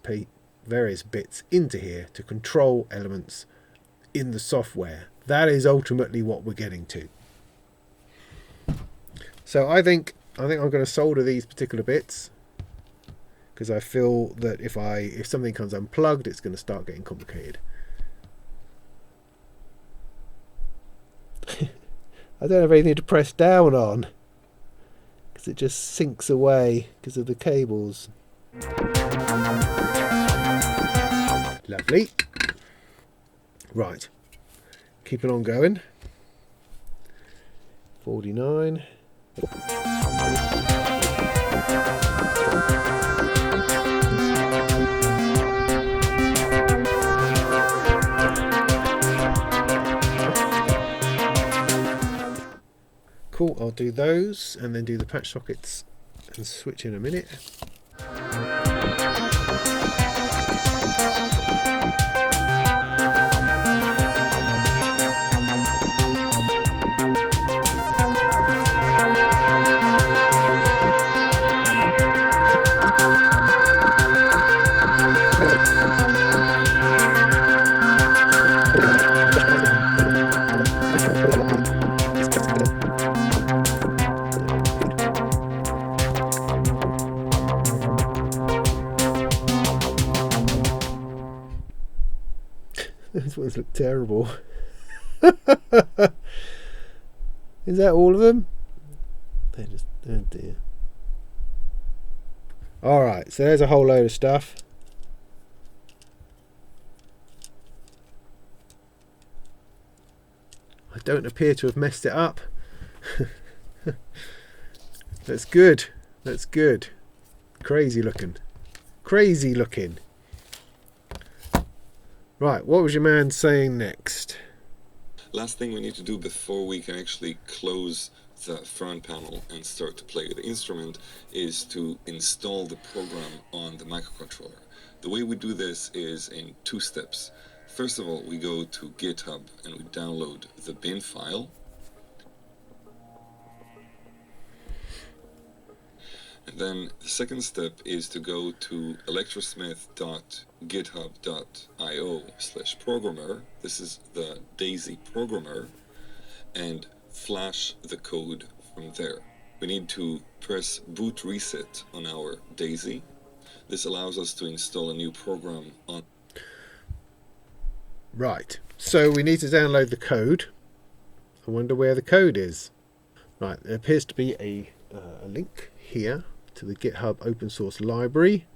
bits into here to control elements in the software. That is ultimately what we're getting to. So I think I'm going to solder these particular bits because I feel that if something comes unplugged, it's going to start getting complicated. I don't have anything to press down on because it just sinks away because of the cables. Lovely. Right, keep it on going. 49. Cool, I'll do those and then do the patch sockets and switch in a minute. Those ones look terrible. Is that all of them? They're just, oh dear. Alright, so there's a whole load of stuff. I don't appear to have messed it up. That's good. That's good. Crazy looking. Crazy looking. Right, what was your man saying next? Last thing we need to do before we can actually close the front panel and start to play the instrument is to install the program on the microcontroller. The way we do this is in 2 steps. First of all, we go to GitHub and we download the bin file. And then the second step is to go to electrosmith.github.io/programmer. This is the DAISY programmer, and flash the code from there. We need to press boot reset on our DAISY. This allows us to install a new program on. Right, so we need to download the code. I wonder where the code is. Right, there appears to be a link here to the GitHub open source library.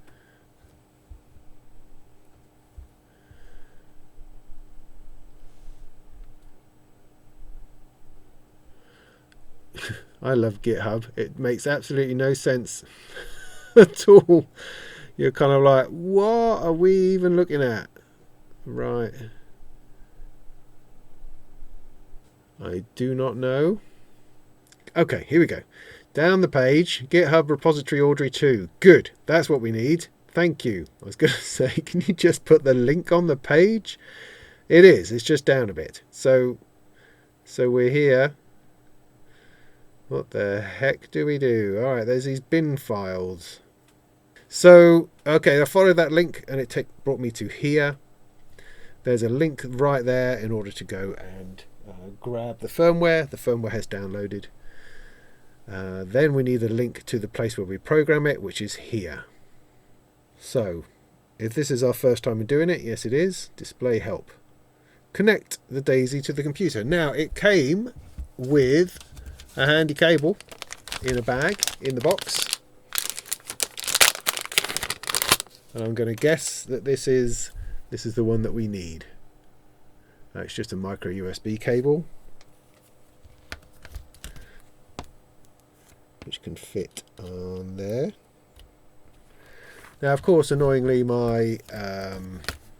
I love GitHub. It makes absolutely no sense at all. You're kind of like, what are we even looking at? Right. I do not know. Okay, here we go. Down the page, GitHub repository Audrey II. Good, that's what we need. Thank you. I was going to say, can you just put the link on the page? It is, it's just down a bit. So we're here. What the heck do we do? All right, there's these bin files. So, okay, I followed that link and it brought me to here. There's a link right there in order to go and grab the firmware. The firmware has downloaded. Then we need a link to the place where we program it, which is here. So, if this is our first time in doing it, yes it is. Display help. Connect the DAISY to the computer. Now, it came with a handy cable in a bag in the box. And I'm going to guess that this is the one that we need. It's just a micro USB cable, which can fit on there. Now, of course, annoyingly, my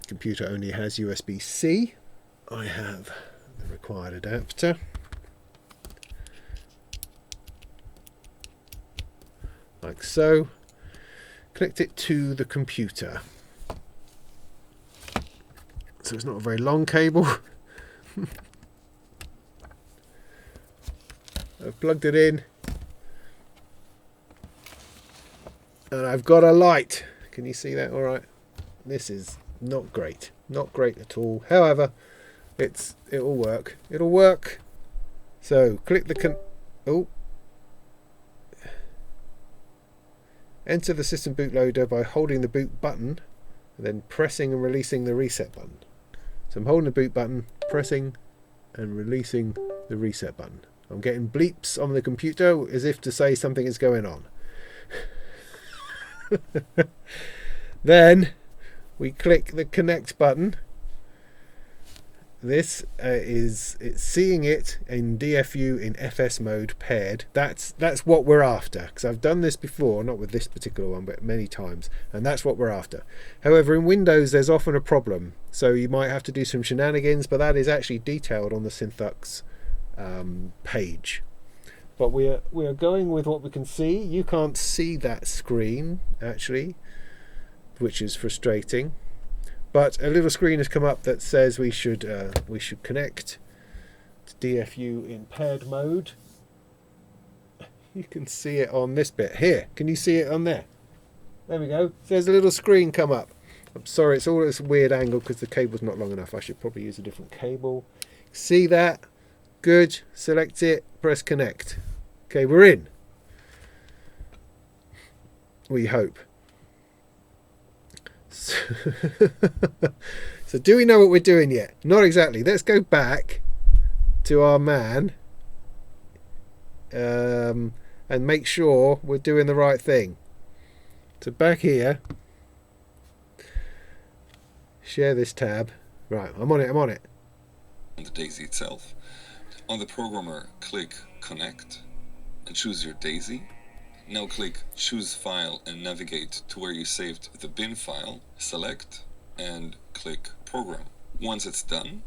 computer only has USB-C. I have the required adapter. Like so. Connect it to the computer. So it's not a very long cable. I've plugged it in. And I've got a light. Can you see that all right? This is not great. Not great at all. However, it'll work. It'll work. So click the enter the system bootloader by holding the boot button and then pressing and releasing the reset button. So I'm holding the boot button, pressing and releasing the reset button. I'm getting bleeps on the computer as if to say something is going on. Then we click the connect button. This it's seeing it in DFU in FS mode paired. That's what we're after, because I've done this before, not with this particular one, but many times, and that's what we're after. However, in Windows there's often a problem, so you might have to do some shenanigans, but that is actually detailed on the Synthux page. But we are going with what we can see. You can't see that screen actually, which is frustrating. But a little screen has come up that says we should connect to DFU in paired mode. You can see it on this bit here. Can you see it on there? There we go. There's a little screen come up. I'm sorry, it's all at this weird angle because the cable's not long enough. I should probably use a different cable. See that? Good. Select it. Press connect. Okay, we're in. We hope. So do we know what we're doing yet? Not exactly. Let's go back to our man and make sure we're doing the right thing. So back here, share this tab. Right, I'm on it. On the DAISY itself. On the programmer, click connect and choose your DAISY. Now click choose file and navigate to where you saved the bin file. Select and click program. Once it's done,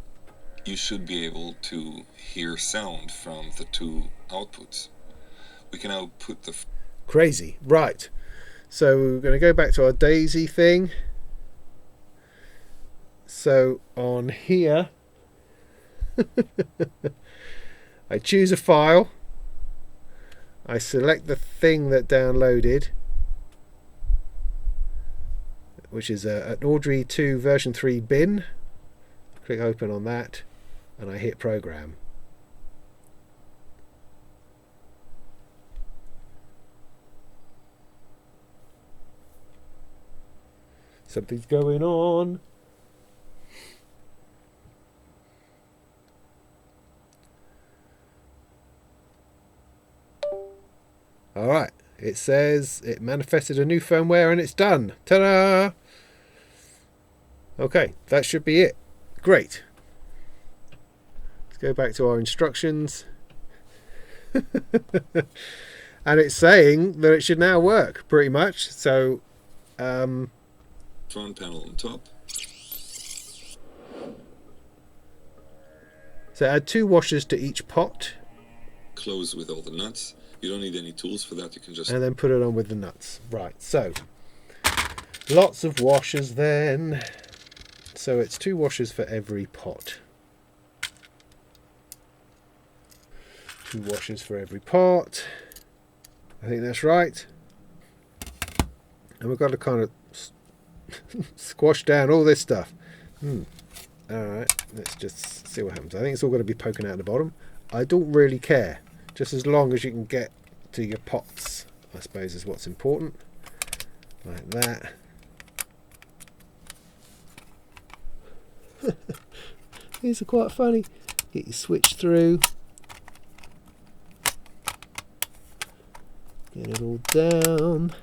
you should be able to hear sound from the 2 outputs. We can now put the crazy. Right. So we're going to go back to our DAISY thing. So on here, I choose a file. I select the thing that downloaded, which is an Audrey II version 3 bin. Click open on that, and I hit program. Something's going on. Alright, it says it manifested a new firmware and it's done. Ta-da! Okay, that should be it. Great. Let's go back to our instructions. And it's saying that it should now work, pretty much. So, Front panel on top. So add 2 washers to each pot. Close with all the nuts. You don't need any tools for that. You can just... And then put it on with the nuts. Right, so lots of washers then. So it's 2 washers for every pot. 2 washers for every pot. I think that's right. And we've got to kind of squash down all this stuff. Alright, let's just see what happens. I think it's all going to be poking out the bottom. I don't really care. Just as long as you can get to your pots, I suppose, is what's important. Like that. These are quite funny. Get your switch through. Get it all down.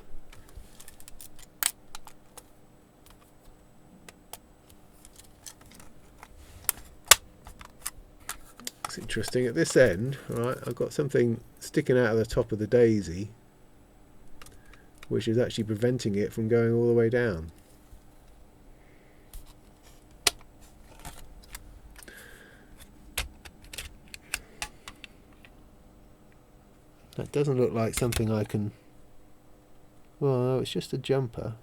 It's interesting at this end, right? I've got something sticking out of the top of the daisy, which is actually preventing it from going all the way down. That doesn't look like something I can... Well, no, it's just a jumper,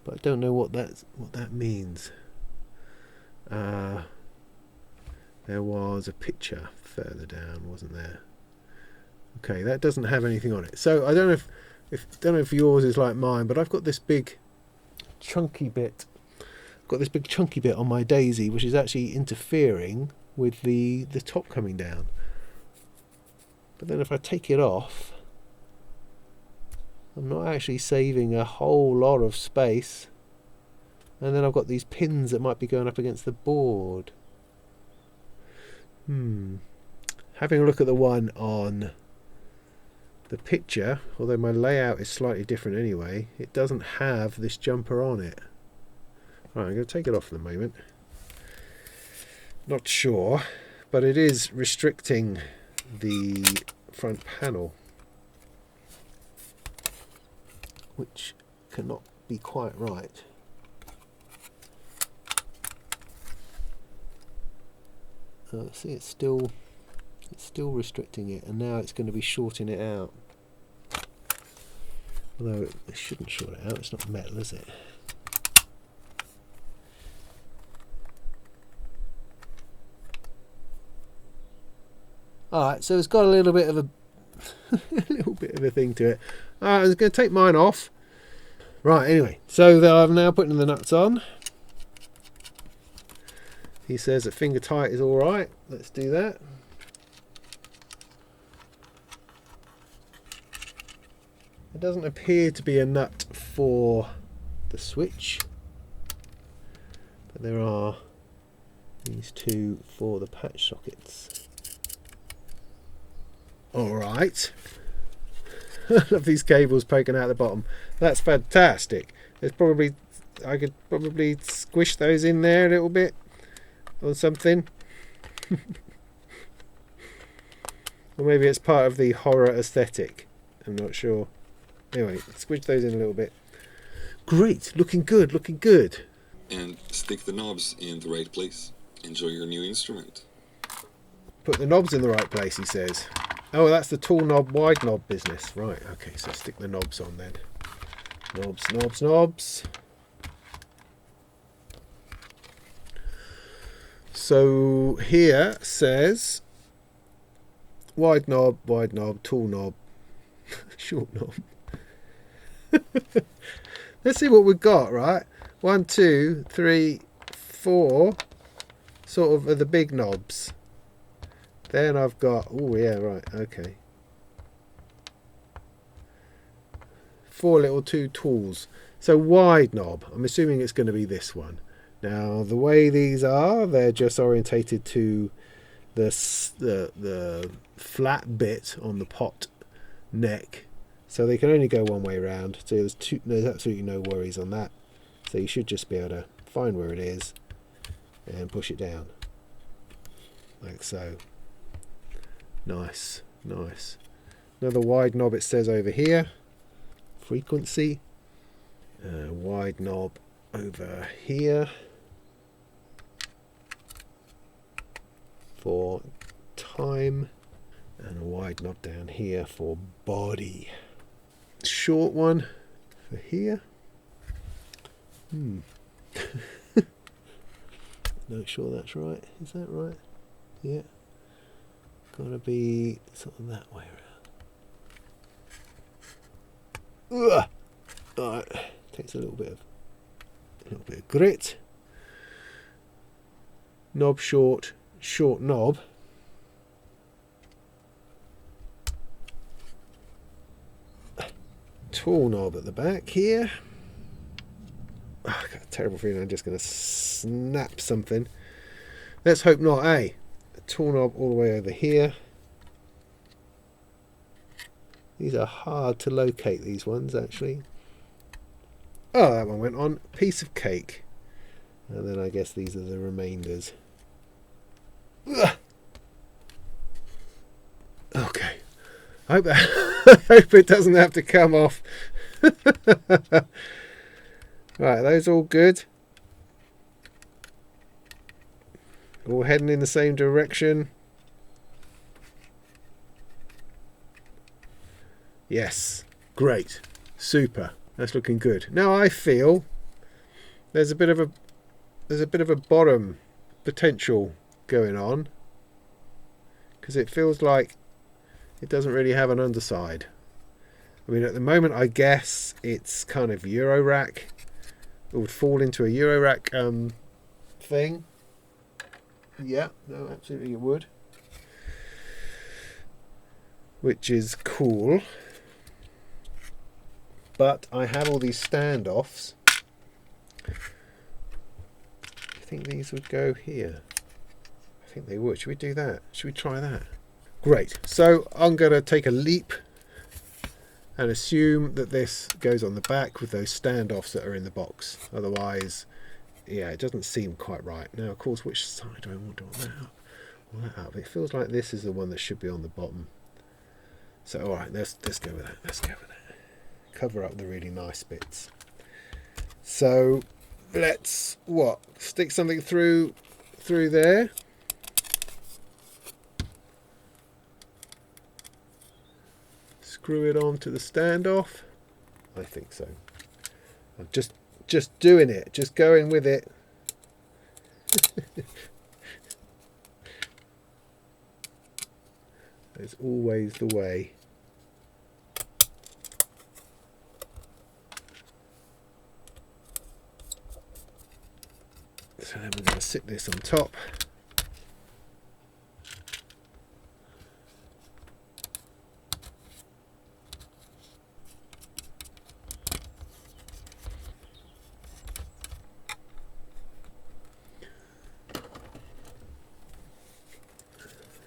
but I don't know what that means. There was a picture further down, wasn't there? Okay, that doesn't have anything on it. So I don't know if yours is like mine, but I've got this big chunky bit. I've got this big chunky bit on my daisy, which is actually interfering with the top coming down. But then if I take it off, I'm not actually saving a whole lot of space. And then I've got these pins that might be going up against the board. Having a look at the one on the picture, although my layout is slightly different anyway, it doesn't have this jumper on it. Right, I'm going to take it off for the moment. Not sure, but it is restricting the front panel, which cannot be quite right. See, it's still restricting it, and now it's going to be shorting it out. Although it shouldn't short it out, it's not metal, is it? Alright, so it's got a little bit of a thing to it. Alright, I was going to take mine off. Right, anyway, so I'm now putting the nuts on. He says that finger tight is alright. Let's do that. There doesn't appear to be a nut for the switch, but there are these 2 for the patch sockets. Alright. I love these cables poking out the bottom. That's fantastic. I could probably squish those in there a little bit or something. Or maybe it's part of the horror aesthetic. I'm not sure. Anyway, squish those in a little bit. Great, looking good, looking good. And stick the knobs in the right place. Enjoy your new instrument. Put the knobs in the right place, he says. Oh, that's the tall knob, wide knob business. Right, okay, so stick the knobs on then. Knobs, knobs, knobs. So here says wide knob, tall knob, short knob. Let's see what we've got, right? 1, 2, 3, 4 sort of are the big knobs. Then I've got, oh yeah, right, okay. 4 little 2 tools. So wide knob, I'm assuming it's going to be this one. Now the way these are, they're just orientated to the flat bit on the pot neck. So they can only go one way around. So there's absolutely no worries on that. So you should just be able to find where it is and push it down. Like so. Nice, nice. Another wide knob it says over here. Frequency. Wide knob over here. For time. And a wide knob down here for body. Short one for here. Not sure that's right. Is that right? Yeah. Gotta be sort of that way around. Ugh. Alright. Takes a little bit of grit. Knob short, short knob. Tall knob at the back here. Oh, I've got a terrible feeling I'm just going to snap something. Let's hope not, eh? A tall knob all the way over here. These are hard to locate, these ones, actually. Oh, that one went on. Piece of cake. And then I guess these are the remainders. Ugh. Okay. I hope it doesn't have to come off. Right, those all good. All heading in the same direction. Yes, great, super. That's looking good. Now I feel there's a bit of a bottom potential going on, because it feels like it doesn't really have an underside. I mean, at the moment, I guess it's kind of Euro rack. It would fall into a Euro rack thing. Yeah, no, absolutely it would. Which is cool. But I have all these standoffs. I think these would go here. I think they would. Should we do that? Should we try that? Great. So I'm going to take a leap and assume that this goes on the back with those standoffs that are in the box. Otherwise, yeah, it doesn't seem quite right. Now, of course, which side do I want to that up? Or that up? It feels like this is the one that should be on the bottom. So, all right, let's go with that. Let's go with that. Cover up the really nice bits. So let's stick something through there. Screw it onto the standoff. I think so. I'm just doing it, just going with it. It's always the way. So then we're going to sit this on top.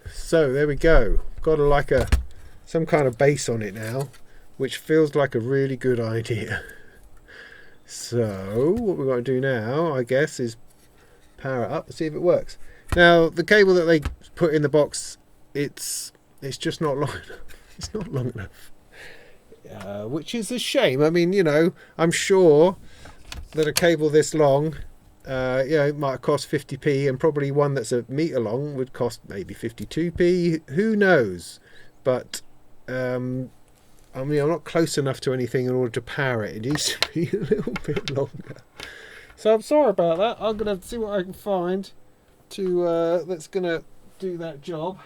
So there we go. Got some kind of base on it now, which feels like a really good idea. So what we've got to do now, I guess, is power it up and see if it works. Now the cable that they put in the box, it's just not long enough. It's not long enough, which is a shame. I mean, you know, I'm sure that a cable this long, it might cost 50p, and probably one that's a meter long would cost maybe 52p. Who knows? But I mean, I'm not close enough to anything in order to power it. It needs to be a little bit longer. So I'm sorry about that. I'm going to see what I can find that's gonna do that job.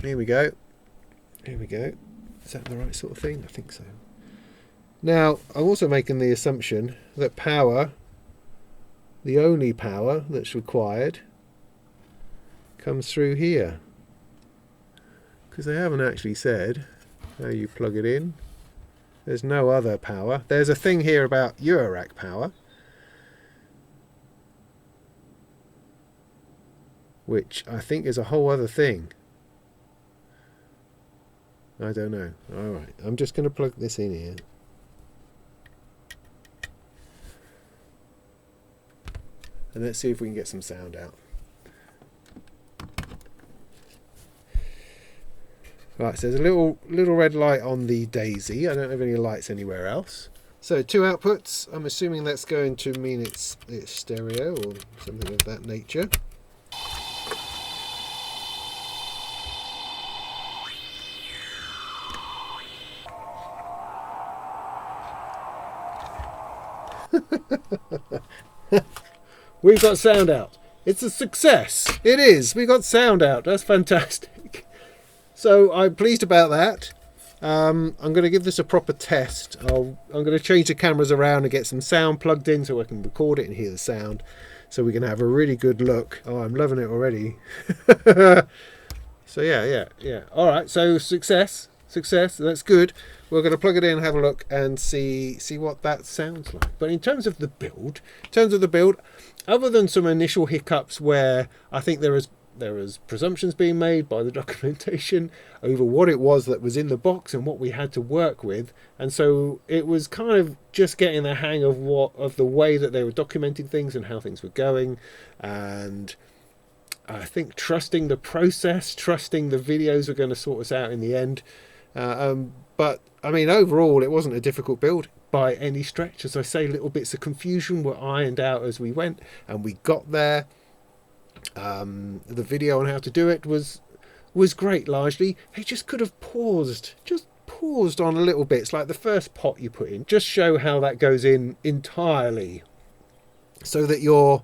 Here we go. Here we go. Is that the right sort of thing? I think so. Now, I'm also making the assumption that power, the only power that's required, comes through here. Because they haven't actually said how you plug it in. There's no other power. There's a thing here about Eurorack power, which I think is a whole other thing. I don't know. Alright, I'm just going to plug this in here. And let's see if we can get some sound out. Right, so there's a little red light on the Daisy. I don't have any lights anywhere else. So 2 outputs. I'm assuming that's going to mean it's stereo or something of that nature. We've got sound out. It's a success. It is. We got sound out. That's fantastic. So I'm pleased about that. I'm going to give this a proper test. I'm going to change the cameras around and get some sound plugged in so I can record it and hear the sound, so we can have a really good look. Oh, I'm loving it already. So yeah. All right. So success. That's good. We're going to plug it in, have a look, and see what that sounds like. But in terms of the build, other than some initial hiccups where I think there is presumptions being made by the documentation over what it was that was in the box and what we had to work with, and so it was kind of just getting the hang of the way that they were documenting things and how things were going, and I think trusting the process, trusting the videos were going to sort us out in the end. But I mean, overall, it wasn't a difficult build by any stretch. As I say, little bits of confusion were ironed out as we went, and we got there. The video on how to do it was great. Largely, it just could have paused on a little bit. It's like the first pot you put in. Just show how that goes in entirely, so that you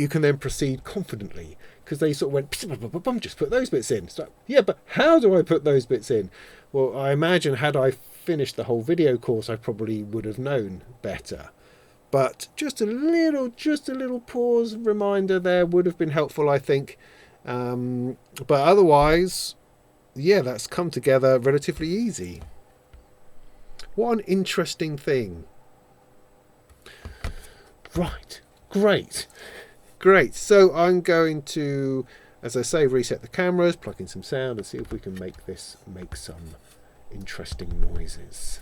can then proceed confidently. Because they sort of went, just put those bits in. It's like, yeah, but how do I put those bits in? Well, I imagine had I finished the whole video course, I probably would have known better. But just a little pause reminder there would have been helpful, I think. But otherwise, yeah, that's come together relatively easy. What an interesting thing. Right, great. So I'm going to, as I say, reset the cameras, plug in some sound, and see if we can make this make some interesting noises.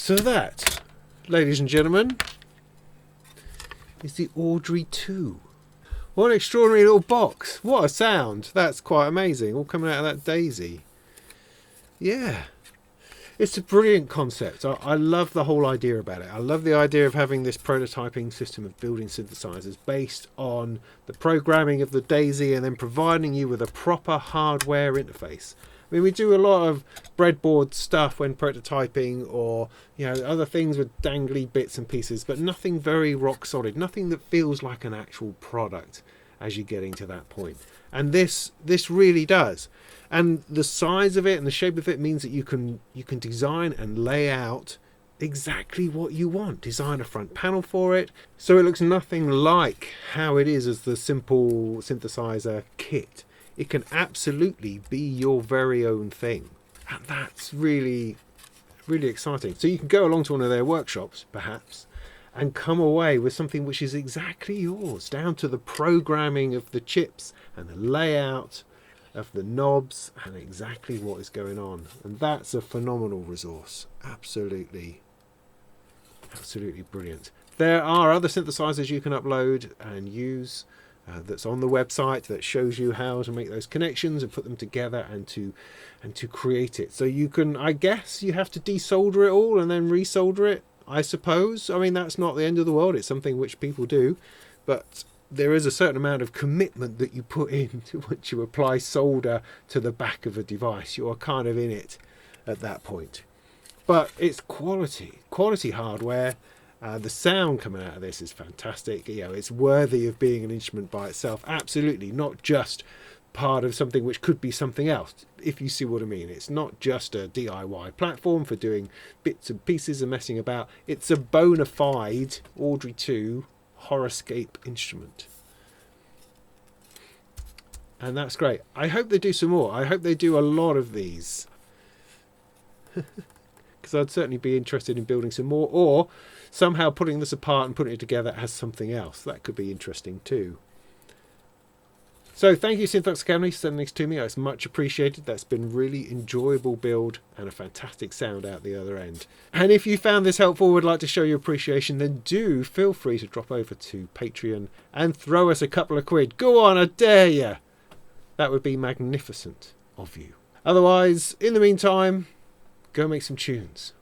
So that, ladies and gentlemen, is the Audrey II. What an extraordinary little box. What a sound. That's quite amazing. All coming out of that daisy. Yeah. It's a brilliant concept. I love the whole idea about it. I love the idea of having this prototyping system of building synthesizers based on the programming of the daisy and then providing you with a proper hardware interface. I mean, we do a lot of breadboard stuff when prototyping, or other things with dangly bits and pieces, but nothing very rock solid, nothing that feels like an actual product as you're getting to that point. And this really does. And the size of it and the shape of it means that you can design and lay out exactly what you want. Design a front panel for it so it looks nothing like how it is as the Simple Synthesizer kit. It can absolutely be your very own thing. And that's really, really exciting. So you can go along to one of their workshops, perhaps, and come away with something which is exactly yours, down to the programming of the chips and the layout of the knobs and exactly what is going on. And that's a phenomenal resource. Absolutely, absolutely brilliant. There are other synthesizers you can upload and use. That's on the website that shows you how to make those connections and put them together and to create it. So you can, I guess you have to desolder it all and then resolder it, I suppose. I mean, that's not the end of the world. It's something which people do, but there is a certain amount of commitment that you put in to once you apply solder to the back of a device. You are kind of in it at that point. But it's quality hardware. The sound coming out of this is fantastic. It's worthy of being an instrument by itself. Absolutely, not just part of something which could be something else, if you see what I mean. It's not just a DIY platform for doing bits and pieces and messing about. It's a bona fide Audrey II Horrorscape instrument. And that's great. I hope they do some more. I hope they do a lot of these. Because I'd certainly be interested in building some more, or somehow putting this apart and putting it together as something else. That could be interesting too. So thank you, Synthux Academy, for sending this to me. It's much appreciated. That's been a really enjoyable build and a fantastic sound out the other end. And if you found this helpful, would like to show your appreciation, then do feel free to drop over to Patreon and throw us a couple of quid. Go on, I dare you. That would be magnificent of you. Otherwise, in the meantime, go make some tunes.